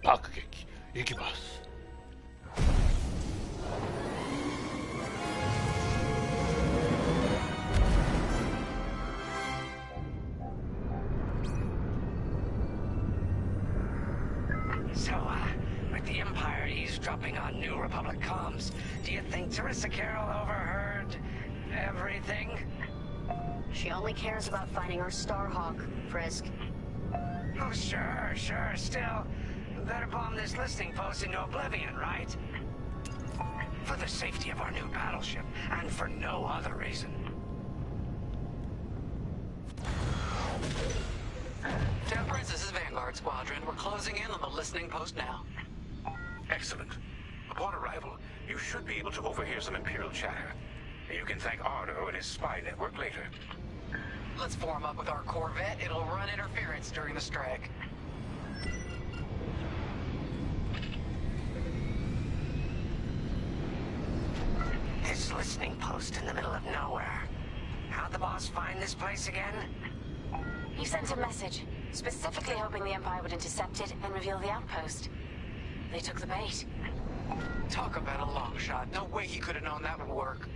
Bakugeki, 行きます。So, with the Empire eavesdropping on New Republic comms, do you think Teresa Carroll overheard everything? She only cares about finding our Starhawk, Frisk. Oh, sure. Still, better bomb this listening post into oblivion, right? For the safety of our new battleship, and for no other reason. Temperance, this is Vanguard Squadron. We're closing in on the listening post now. Excellent. Upon arrival, you should be able to overhear some Imperial chatter. You can thank Ardo and his spy network later. Let's form up with our Corvette. It'll run interference during the strike. listening post in the middle of nowhere. How'd the boss find this place again? He sent a message, specifically hoping the Empire would intercept it and reveal the outpost. They took the bait. Talk about a long shot. No way he could have known that would work.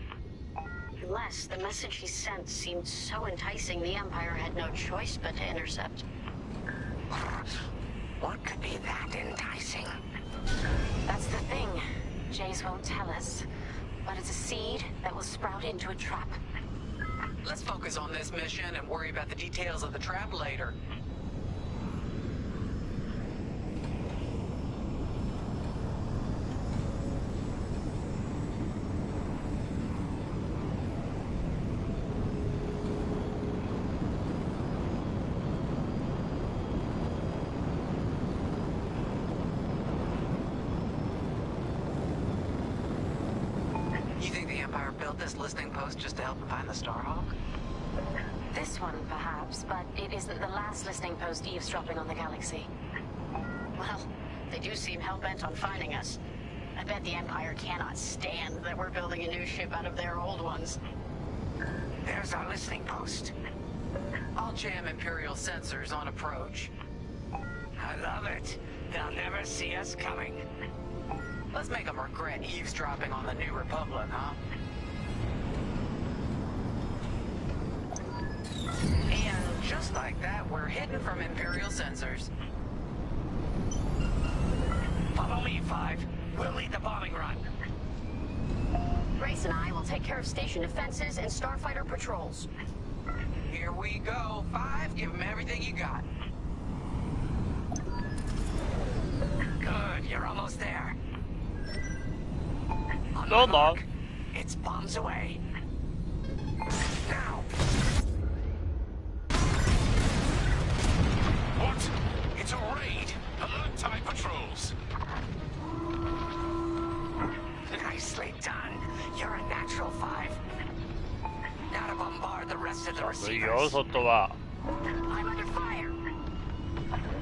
Unless the message he sent seemed so enticing, the Empire had no choice but to intercept. What could be that enticing? That's the thing. Jays won't tell us. But it's a seed that will sprout into a trap. Let's focus on this mission and worry about the details of the trap later. This listening post just to help him find the Starhawk? This one, perhaps, but it isn't the last listening post eavesdropping on the galaxy. Well, they do seem hell-bent on finding us. I bet the Empire cannot stand that we're building a new ship out of their old ones. There's our listening post. I'll jam Imperial sensors on approach. I love it. They'll never see us coming. Let's make them regret eavesdropping on the New Republic, huh? And just like that, we're hidden from Imperial sensors. Follow me, Five. We'll lead the bombing run. Grace and I will take care of station defenses and starfighter patrols. Here we go. Five, give them everything you got. Good, you're almost there. So long. It's bombs away. Now. What? It's a raid. Alert TIE patrols. Nicely done. You're a natural, Five. Now to bombard the rest of the receivers. I'm under fire.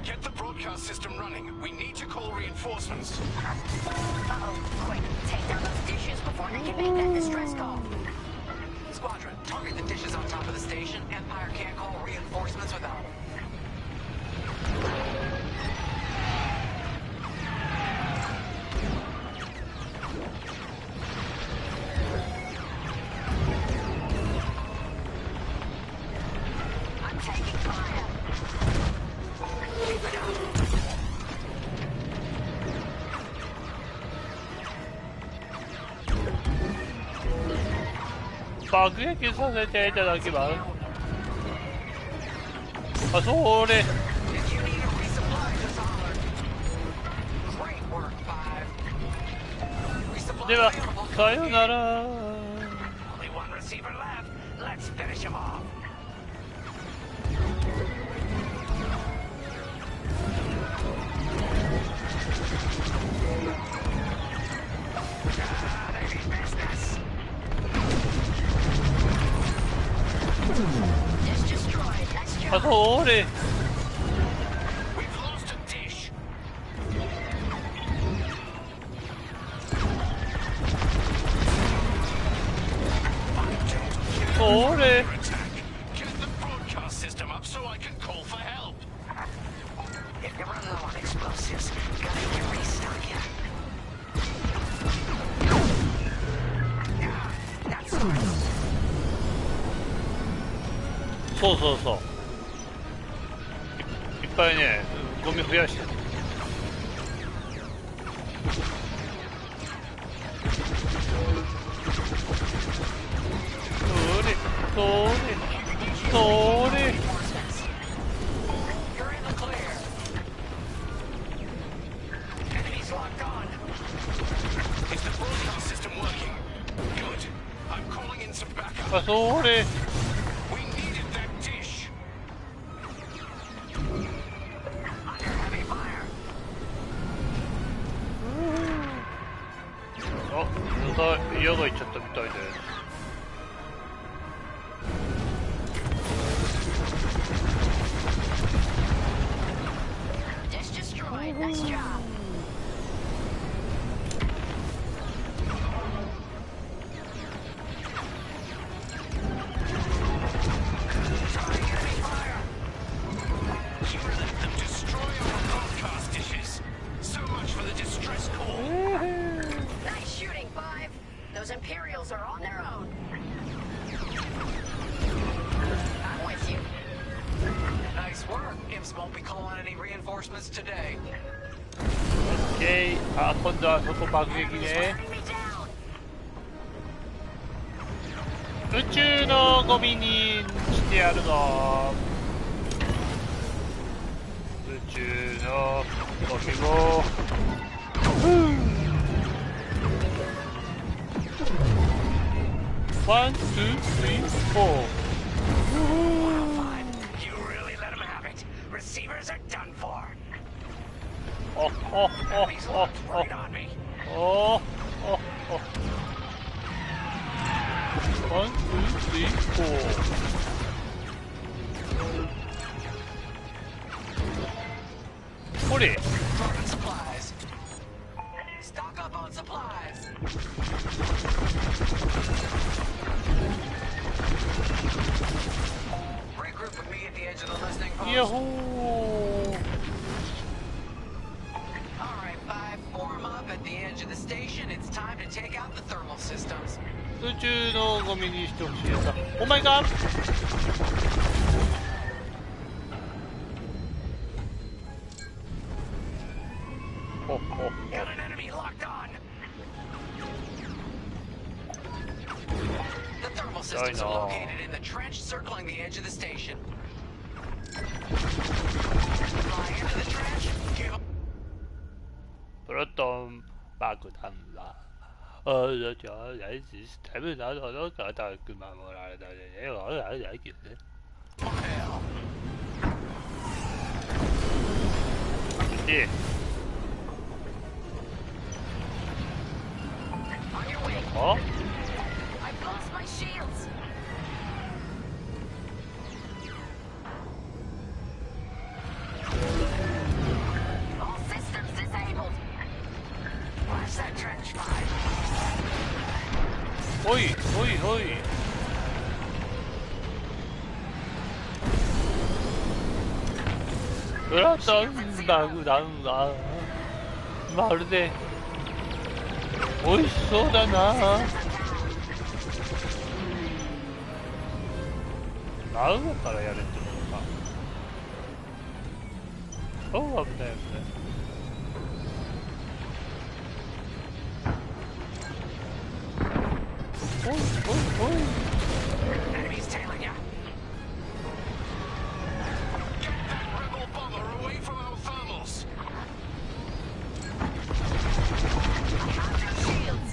Get the broadcast system running. We need to call reinforcements. Uh-oh. Quick, take down those dishes before they can make that distress call. Squadron, target the dishes on top of the station. Empire can't call reinforcements without them. I'm taking fire. Keep it up.爆撃させていただきます。あ、それ。では、さよなら。あ、それ。それ。そうそうそう。いっぱいね、ゴミ増やして。それ。あ、それ。矢がいっちゃったみたいで。Imperials are on their own. I'm with you. Nice work. Imps won't be calling any reinforcements today. Okay. あ、今度はそこ爆撃ね。宇宙のゴミにしてやるぞ。宇宙のゴミを。1, 2, 3, 4. You really let them have it. Receivers are done for. Oh. Right on me. Oh. 1, 2, 3, 4. これ。Supplies. Stock up on supplies. Regroup with me at the edge of the listening post. Yahoo! Alright, 5, form up at the edge of the station. It's time to take out the thermal systems. 宇宙のゴミにしてほしいやつだ。お前がGot an enemy locked on. The thermal systems are located in the trench circling the edge of the station. Fly into the trench. Give up. プロトン爆弾だ。じゃあ、来自食べなどの方が守られたでね。我来来给人。で。Oh? I've lost my shields. All systems disabled. Watch that trench fire. Oi. プロトン爆弾はまるで美味しそうだな。真上からやれってことか。そう危ないよね。おい。Enemies tailing you. Get that rebel bomber away from our thermals. Shields.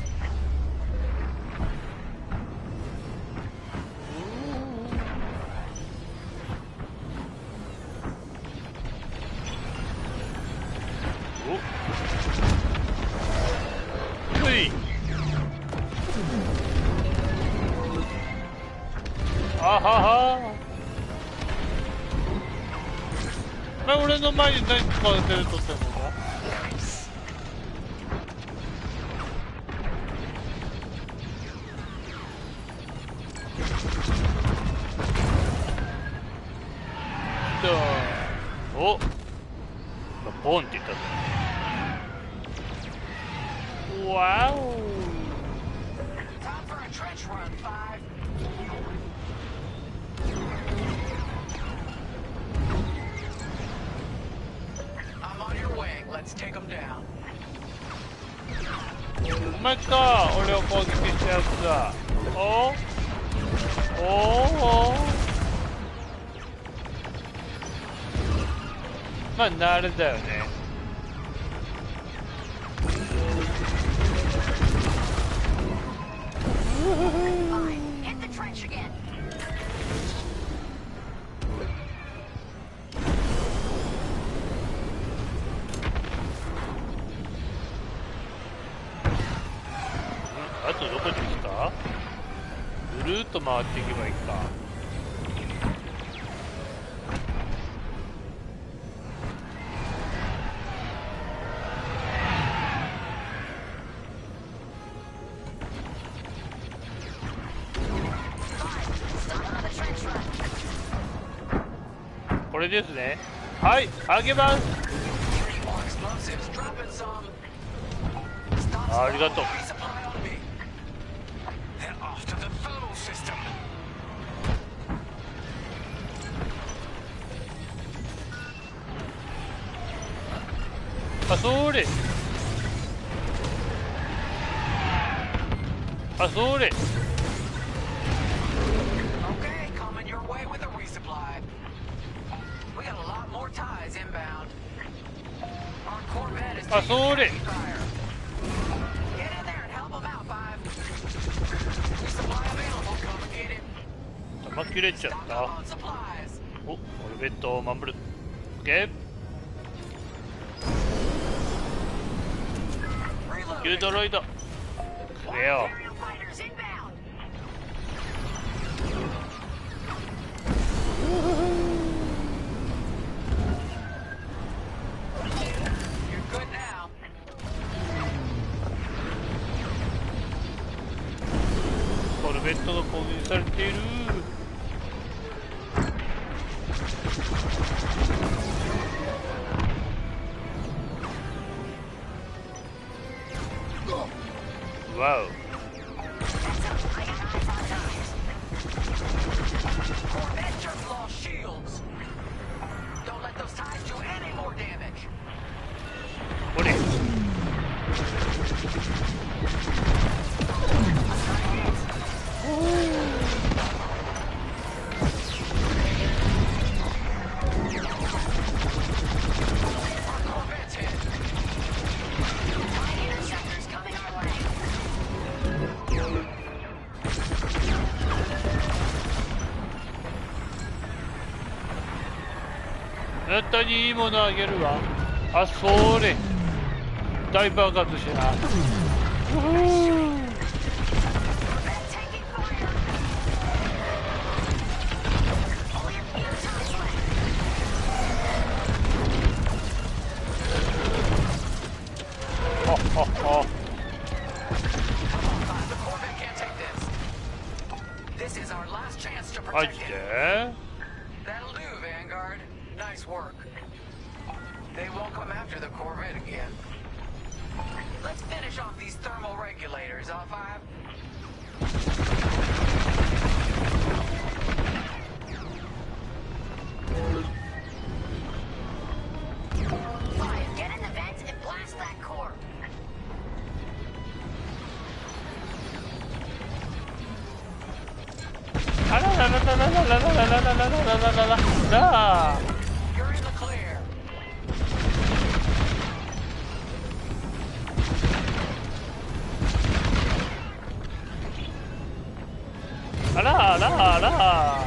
Hey. あはは。俺の前に何使われてるとってんのか。お、ボンって言ったぞ。わお。Time for a trench run, 5. I'm on your way. Let's take them down. お前か、俺を攻撃したやつだ。お。まあ、慣れだよね。Hit the trench again. あとどこに来た？ぐるーっと回っていけばいいか。これですね。はい、あげます。ありがとう。それあそれ Okay, coming your way with a resupply. We got a lot more ties inbound. Our Corvette is taking heavy fire. Get in there and help them out, Five. Resupply available. Come and get it. 弾切れちゃった。お、コルベットを守る。オッケー。キルドロイド。くれよ。コルベットが攻撃されている。わお。Corvette just lost shields. Don't let those ties do any more damage. これ。あなたにいいものあげるわ。あ、それ。大爆発しな。マジで That'll do, Vanguard. Nice work. They won't come after the Corvette again. Let's finish off these thermal regulators, huh, Five? Five, get in the vent and blast that core. あらららららららららららららら。 You're in the clear. あらあらあら。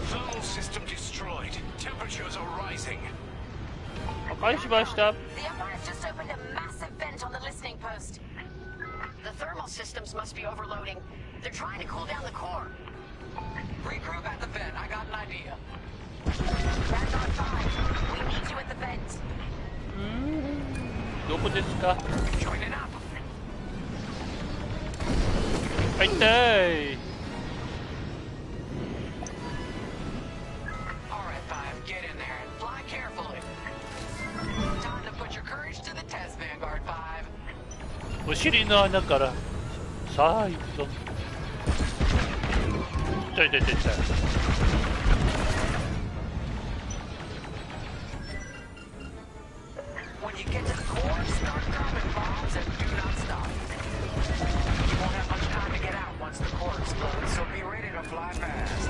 Thermal system destroyed. Temperatures are rising. 破壊しました。 The Empire's just opened a massive vent on the listening post. The thermal systems must be overloading. They're trying to cool down the core. Regroup at the vent. I got an idea. Vanguard 5, we need you at the vent. どこですか。 Joining up. 入ったい。 Alright, Five, get in there and fly carefully. Time to put your courage to the test, Vanguard 5. お尻の穴からさあ行くぞ。痛い痛い痛い痛い。 When you get to the core, start dropping bombs and do not stop. You won't have much time to get out once the core explodes, so be ready to fly fast.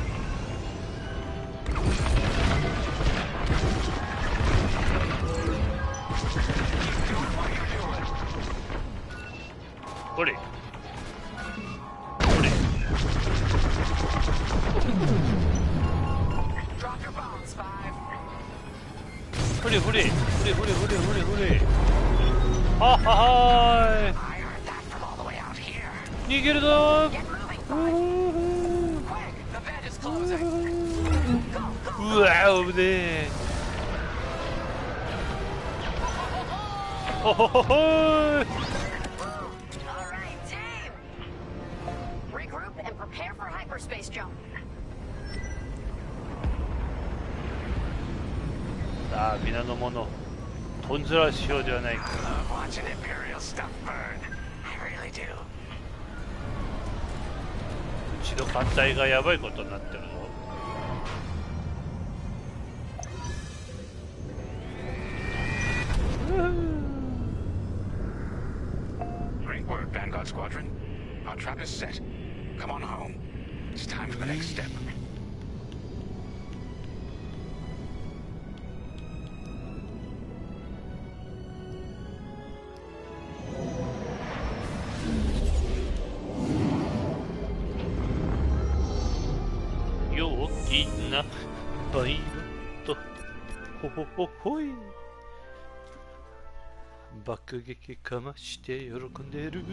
Keep doing what you're doing. これ。これ。 Drop your bombs, Five. ほれほれほれほれほれほれほれ。はははーい。逃げるぞー。うわ、危ねえ。ほほほほー。 Alright, team! Regroup and prepare for hyperspace jump. さあ、皆の者、とんずらしようではないか。 Watching Imperial stuff burn. I really do. うちの艦隊がやばいことになってるぞ。Good work, Vanguard Squadron. Our trap is set. Come on home. It's time for the next step. Yoki-na pilot. Ho ho ho hoi. 爆撃かまして喜んでる。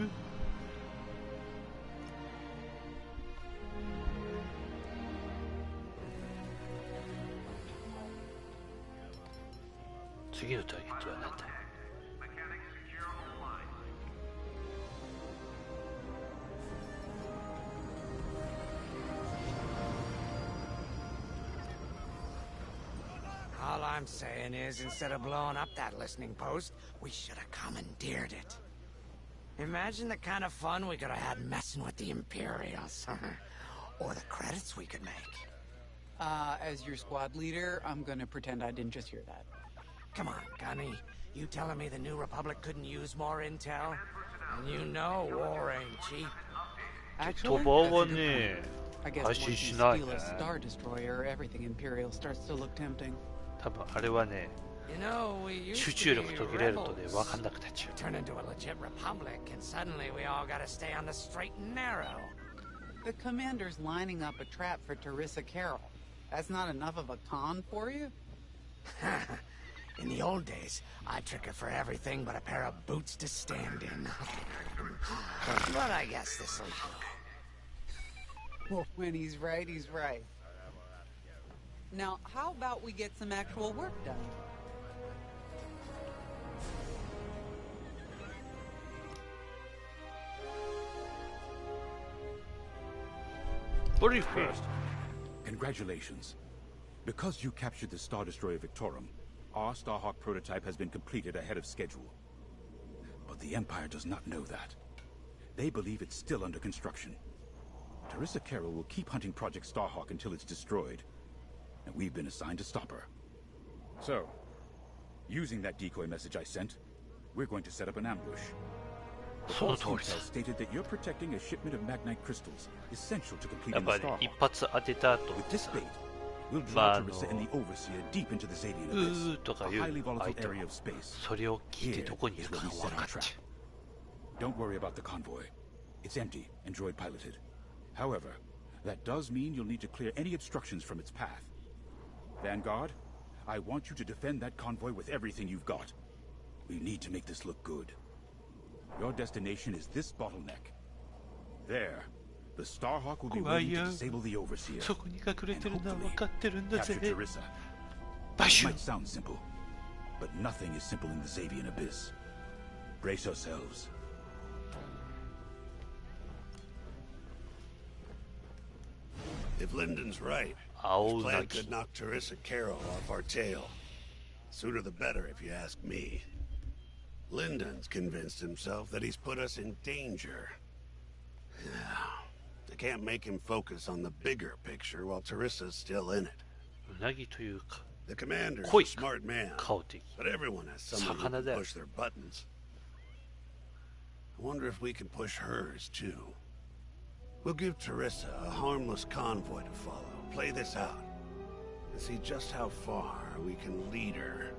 次のターゲットは何だ。All I'm saying is, instead of blowing up that listening post, we should have commandeered it. Imagine the kind of fun we could have had messing with the Imperials. Or the credits we could make. As your squad leader, I'm gonna pretend I didn't just hear that. Come on, Gunny. You telling me the New Republic couldn't use more intel? And you know war ain't cheap. Actually, I guess once you steal a Star Destroyer, everything Imperial starts to look tempting. 多分あれはね、集中力途切れるとね、分かんなくなっちゃう。 Turn into a legit republic, and suddenly we all gotta stay on the straight and narrow. The commander's lining up a trap for Teresa Carroll. That's not enough of a con for you? In the old days, I'd trick her for everything but a pair of boots to stand in. But I guess this'll do. Well, when he's right, he's right. Now, how about we get some actual work done? First, congratulations. Because you captured the Star Destroyer Victorum, our Starhawk prototype has been completed ahead of schedule. But the Empire does not know that. They believe it's still under construction. Teresa Carroll will keep hunting Project Starhawk until it's destroyed, and we've been assigned to stop her. So, using that decoy message I sent, we're going to set up an ambush. The false intel stated that you're protecting a shipment of Magnite crystals, essential to completing the Starhawk. With this bait, we'll draw Teresa and the Overseer deep into the Xavian Abyss, a highly volatile area of space. Here is where we set our trap. Don't worry about the convoy. It's empty and droid piloted. However, that does mean you'll need to clear any obstructions from its path. Vanguard, I want you to defend that convoy with everything you've got. We need to make this look good. Your destination is this bottleneck. There, the Starhawk will be ready to disable the Overseer. And hopefully, capture Teresa. It might sound simple, but nothing is simple in the Xavian Abyss. Brace yourselves. If Lyndon's right, his plan could knock Teresa Carroll off our tail. Sooner the better, if you ask me. Lyndon's convinced himself that he's put us in danger. I can't make him focus on the bigger picture while Teresa's still in it. The commander's a smart man, but everyone has someone who can push their buttons. I wonder if we can push hers, too. We'll give Teresa a harmless convoy to follow, play this out, and see just how far we can lead her.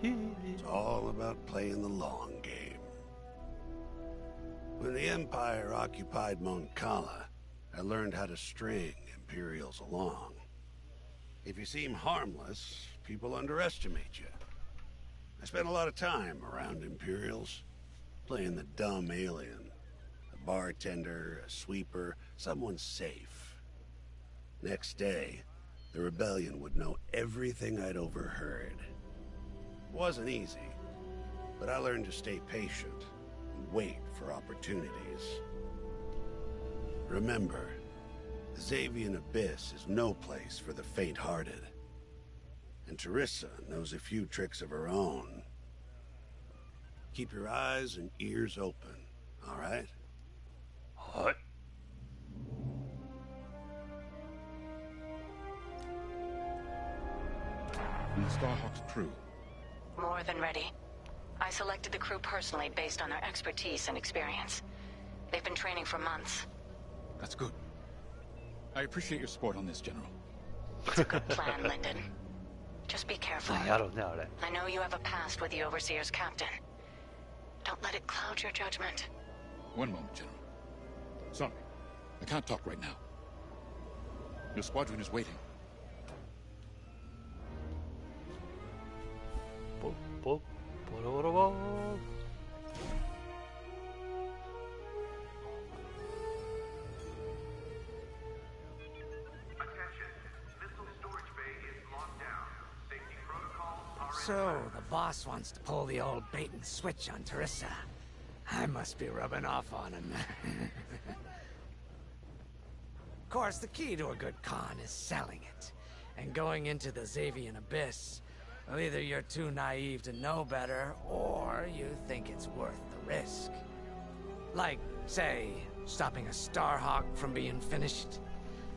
It's all about playing the long game. When the Empire occupied Mon Cala, I learned how to string Imperials along. If you seem harmless, people underestimate you. I spent a lot of time around Imperials, playing the dumb alien. A bartender, a sweeper, someone safe. Next day, the rebellion would know everything I'd overheard. It wasn't easy, but I learned to stay patient and wait for opportunities. Remember, the Xavian Abyss is no place for the faint-hearted. And Teresa knows a few tricks of her own. Keep your eyes and ears open, all right? What? And the Starhawk's crew. More than ready. I selected the crew personally based on their expertise and experience. They've been training for months. That's good. I appreciate your support on this, General. It's a good plan, Lyndon. Just be careful. I know you have a past with the Overseer's captain. Don't let it cloud your judgment. One moment, General. Sorry, I can't talk right now. Your squadron is waiting. So, the boss wants to pull the old bait and switch on Teresa. I must be rubbing off on him. Of course, the key to a good con is selling it. And going into the Xavian Abyss, well, either you're too naive to know better, or you think it's worth the risk. Like, say, stopping a Starhawk from being finished.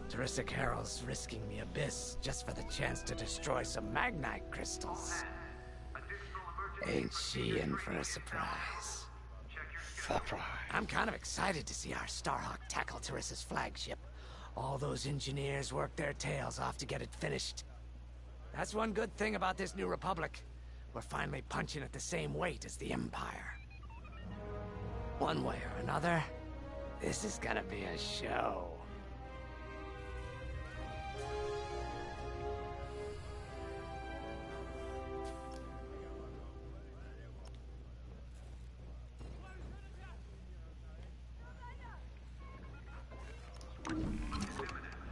Teresa Carroll's risking the Abyss just for the chance to destroy some Magnite crystals. Ain't she in for a surprise? Surprise. I'm kind of excited to see our Starhawk tackle Teresa's flagship. All those engineers work their tails off to get it finished. That's one good thing about this new Republic. We're finally punching at the same weight as the Empire. One way or another, this is gonna be a show.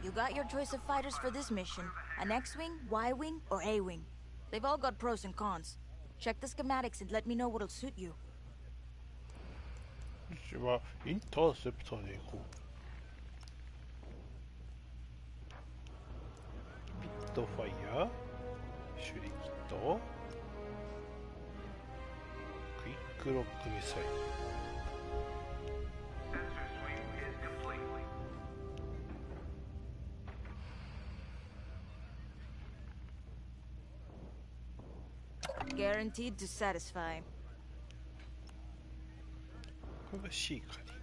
You got your choice of fighters for this mission. An X-Wing, Y-Wing, or A-Wing. They've all got pros and cons. Check the schematics and let me know what'll suit you. うちはインターセプターで行こう。ピットファイヤー、シュリキット、クイックロックミサイル。Guaranteed to satisfy. これが C か D か。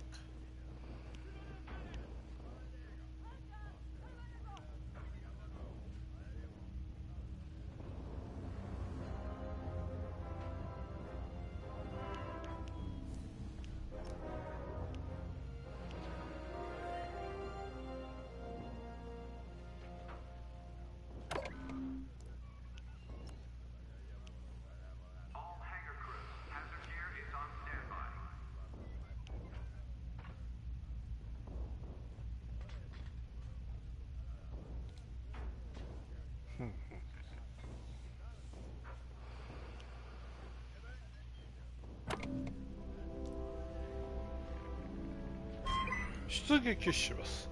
出撃します。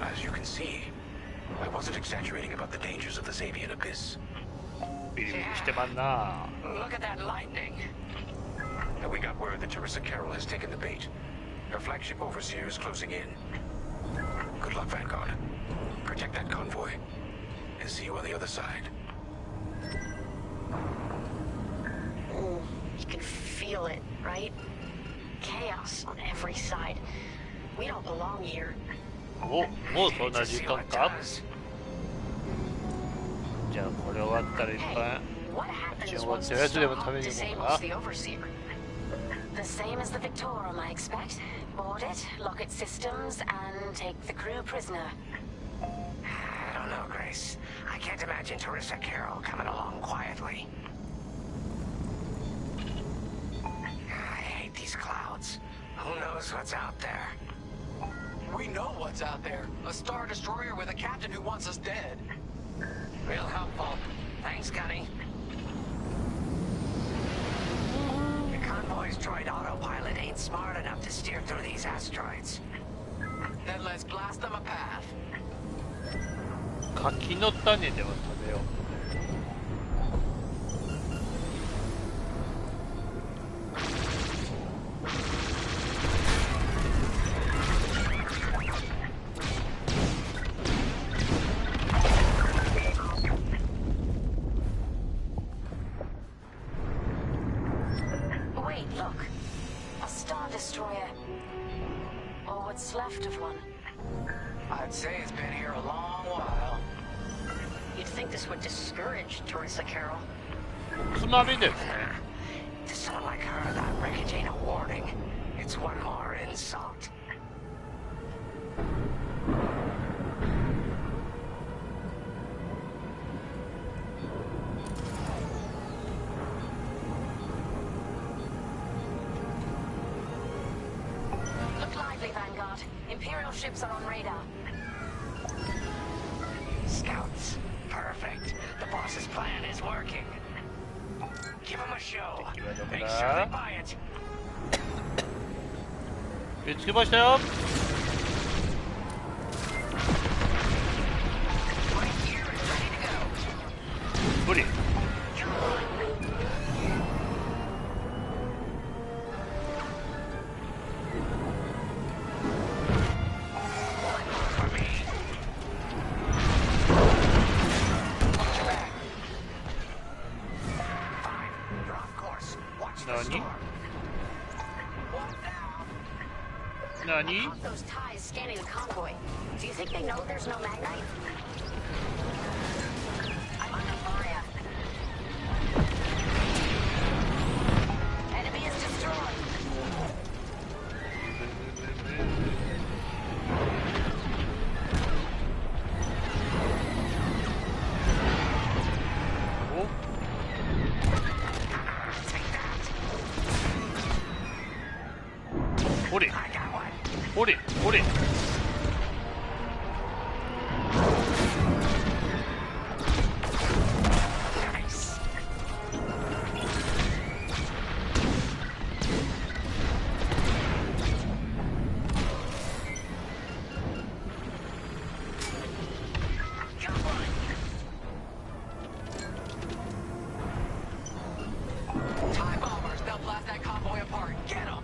As you can see, I wasn't exaggerating about the dangers of the Xavian Abyss. Look at that lightning. And we got word that Teresa Carroll has taken the bait. Her flagship Overseer is closing in. Good luck, Vanguard. Protect that convoy. And see you on the other side. You can feel it, right? Chaos on every side. We don't belong here. もうそんな時間か？じゃあこれ終わったら一般一応終わってるやつでも食べに行こうか。 The same as the Victorum, I expect. Board it, lock its systems, and take the crew prisoner. I don't know, Grace. I can't imagine Teresa Carroll coming along quietly. I hate these clouds. Who knows what's out there? We know what's out there. A Star Destroyer with a captain who wants us dead. Real helpful. Thanks, Gunny. The convoy's droid autopilot ain't smart enough to steer through these asteroids. Then let's blast them a path. 柿の種でも食べよう。Wait, look. A Star Destroyer. Or what's left of one. I'd say it's been here a long while. You'd think this would discourage Teresa Carroll. つまみですね。 To someone like her, that wreckage ain't a warning. It's one more insult. Look lively, Vanguard. Imperial ships are on radar. Scouts. Perfect. The boss's plan is working. Give him a show. Make sure they buy it. 見つけましたよ。無理。何？ Those ties scanning the convoy. Do you think they know there's no magnite? I'm under fire. Enemy is destroyed. Hold it. Hold it. Hold it. Nice. TIE bombers, they'll blast that convoy apart. Get them.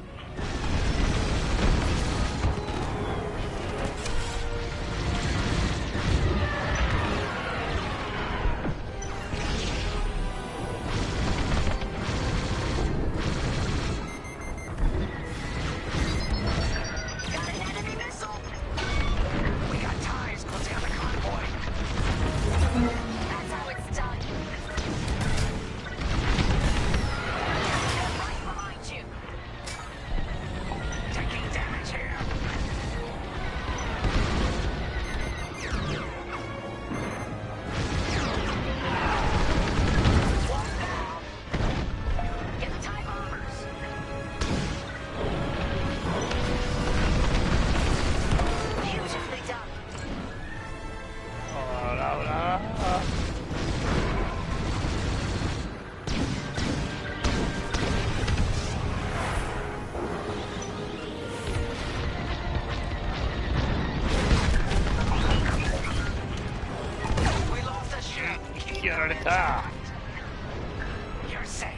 You're safe.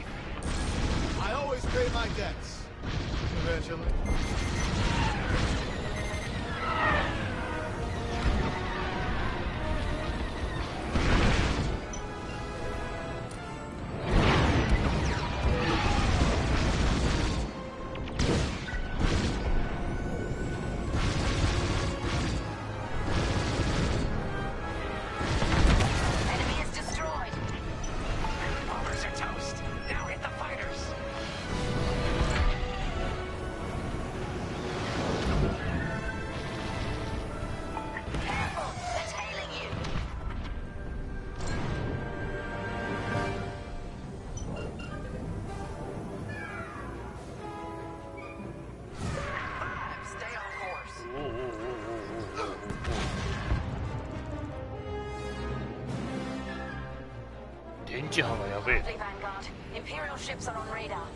I always pay my debts. Eventually. Vanguard. Imperial ships are on radar.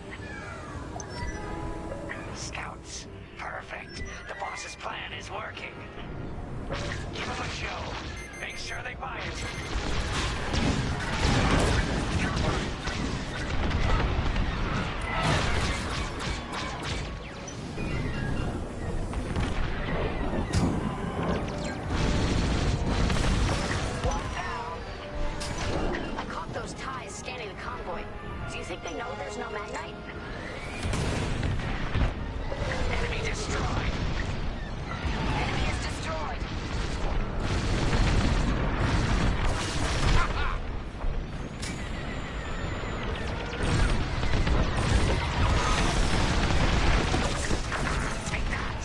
Scouts. Perfect. The boss's plan is working. Give him a show. Make sure they buy it. I caught those ties scanning the convoy. Do you think they know there's no Magnite? Enemy destroyed. Enemy is destroyed. Take that.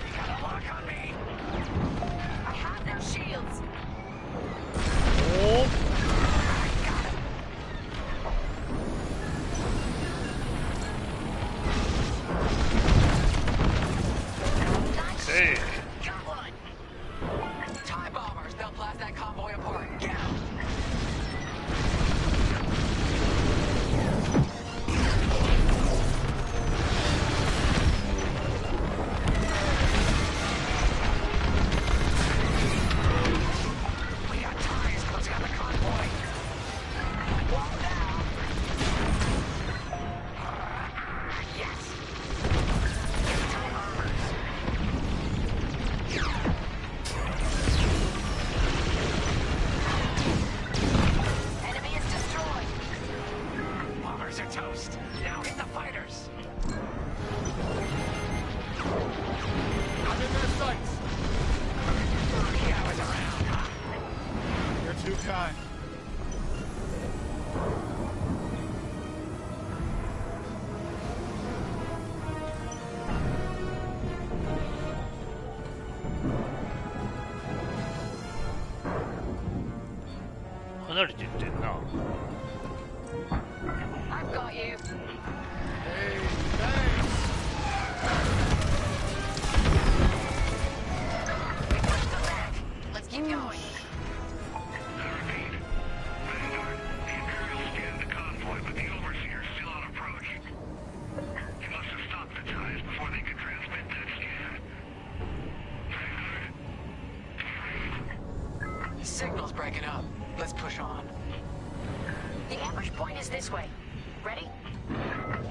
You got a lock on me. I have their shields. Oh. Hey. Got one. TIE bombers. They'll blast that convoy apart. Get 'em. We got TIEs closing on the convoy. Wall down. Yes. Get TIE armors. Enemy is destroyed. Bombers are toast. Now hit the fighters. I'm in their sights. Yeah, I was around, huh? You're too kind. I've got you. Hey, thanks. We pushed the leg. Let's keep going. The signal's breaking up. Let's push on. The ambush point is this way. Ready?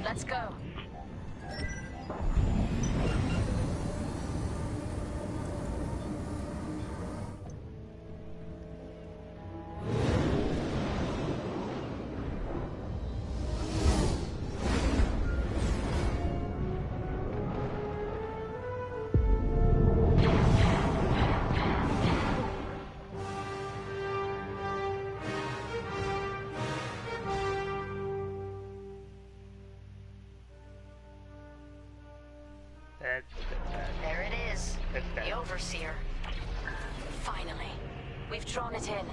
Let's go. There it is. The Overseer. Finally. We've drawn it in.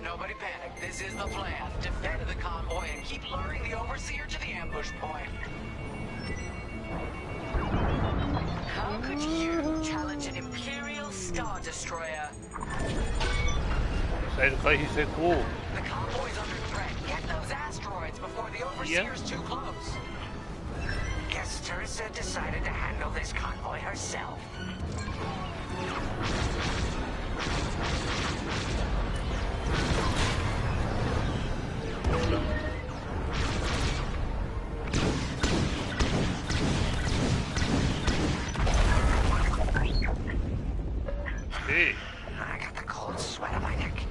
Nobody panic. This is the plan. Defend the convoy and keep luring the Overseer to the ambush point. How could you challenge an Imperial Star Destroyer? The convoy's under threat. Get those asteroids before the Overseer's too close. Guess Teresa decided to handle this convoy herself. Hey. I got the cold sweat on my neck.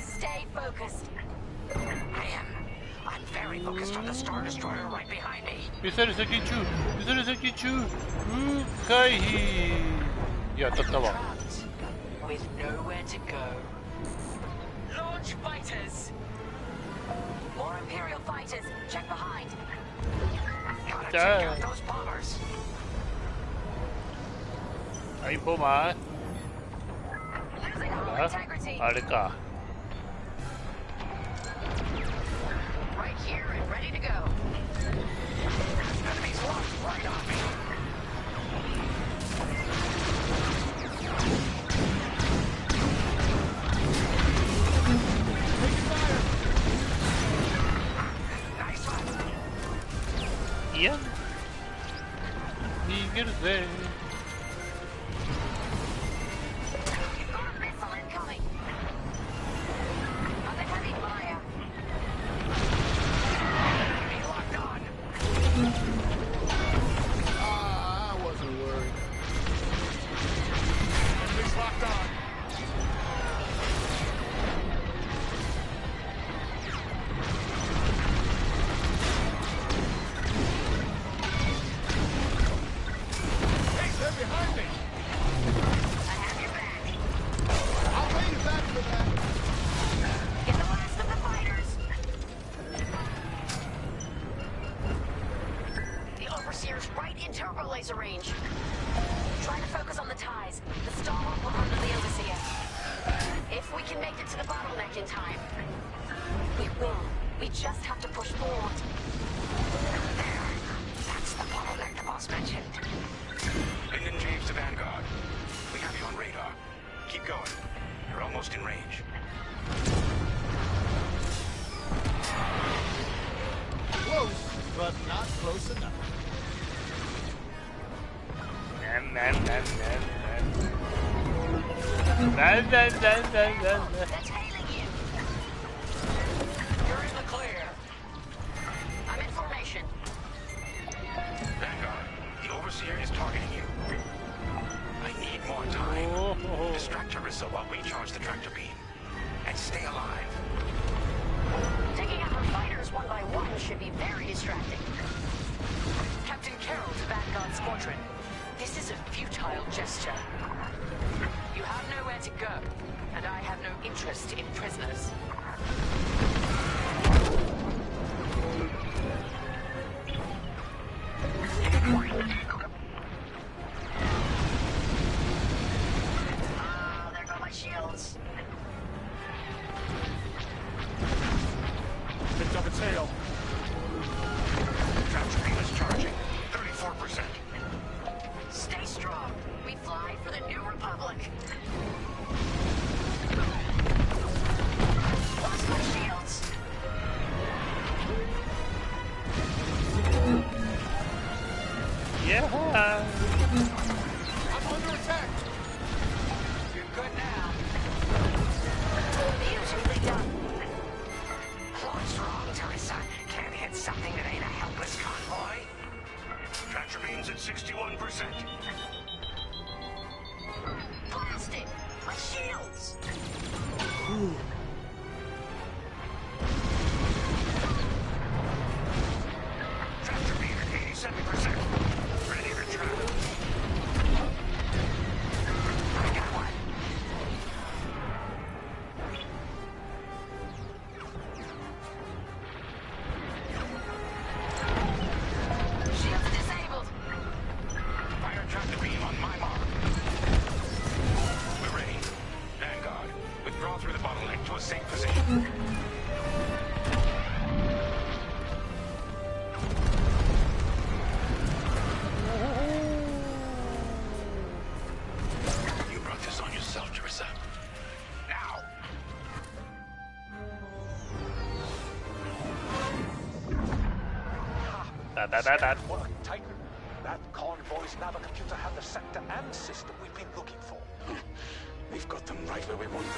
Stay focused. I'm very focused on the Star Destroyer right behind me. Trapped with nowhere to go. Launch fighters! More Imperial fighters. Check behind. Gotta check out those bombers. Hay bomba. Losing hull integrity. Arca. Right here and ready to go. Enemies locked right on me. Nice one. Yeah. He gets there. closer range. Try to focus on the ties. The Starhawk will handle the Overseer. If we can make it to the bottleneck in time. We will. We just have to push forward. There. That's the bottleneck the boss mentioned. Lyndon James to Vanguard. We have you on radar. Keep going. You're almost in range. Close, but not close enough. That's hailing you. You're in the clear. I'm in formation. Vanguard, the Overseer is targeting you. I need more time. Distract Teresa while we charge the tractor beam. And stay alive. Taking out our fighters one by one should be very distracting. Captain Carroll to Vanguard Squadron. This is a futile gesture. You have nowhere to go, and I have no interest in prisoners. Ah, there go my shields. Picked up its tail. Tractor beam is charging. 34%. Stay strong. We fly for the New Republic. Lost my shields. Yeah. I'm under attack. You're good now. Beautifully done. What's wrong, Teresa? Can't hit something that ain't a helpless convoy? Tractor beam's at 61%. Blast it. My shields. Tractor beam at 87%. Ready to trap. I got one. Shields disabled. Fire tractor beam on my mark. We're ready. Vanguard, withdraw through the bottleneck to a safe position. You brought this on yourself, Teresa. Now! That Work, Titan. That convoy's navicomputer had the sector and system we've been looking for. We've got them right where we want them.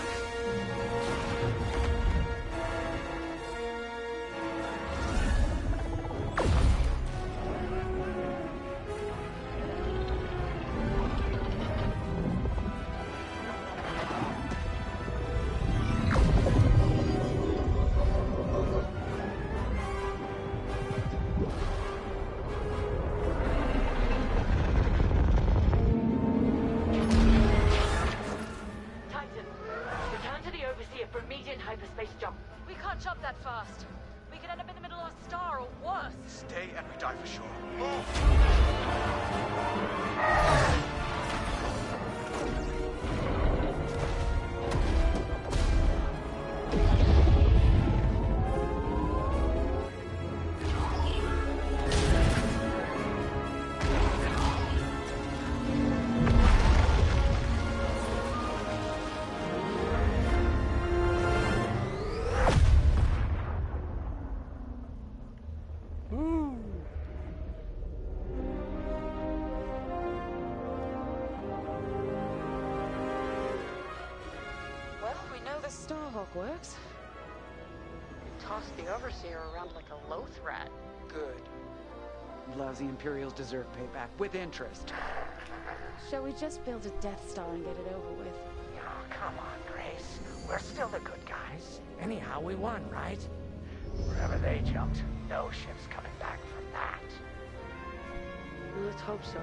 Titan, return to the Overseer for immediate hyperspace jump. We can't jump that fast. We could end up in the middle of a star or worse. Stay and we die for sure. Well, we know the Starhawk works. You tossed the Overseer around like a loath rat. Good. Lousy Imperials deserve payback, with interest. Shall we just build a Death Star and get it over with? Oh, come on, Grace. We're still the good guys. Anyhow, we won, right? Wherever they jumped, no ship's coming back from that. Let's hope so.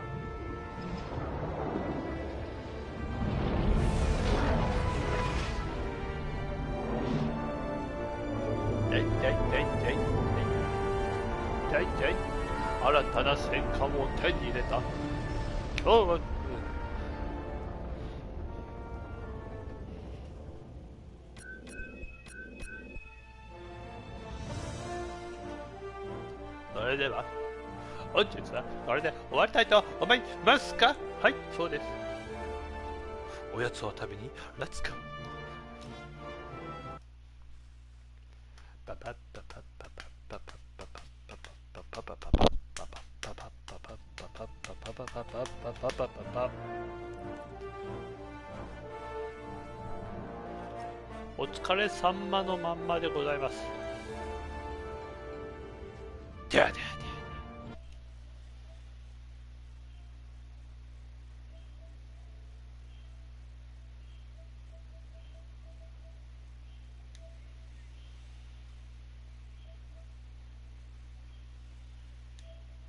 新たな戦艦を手に入れた。おそれでは本日はこれで終わりたいと思いますか。はい、そうです。おやつを食べにレッツゴー。パパッパパッパパッパパッパパッパパッパパパパパッパパッパパッパパッパパッパパパパパッパパパパ。お疲れさまのまんまでございます。ではではでは。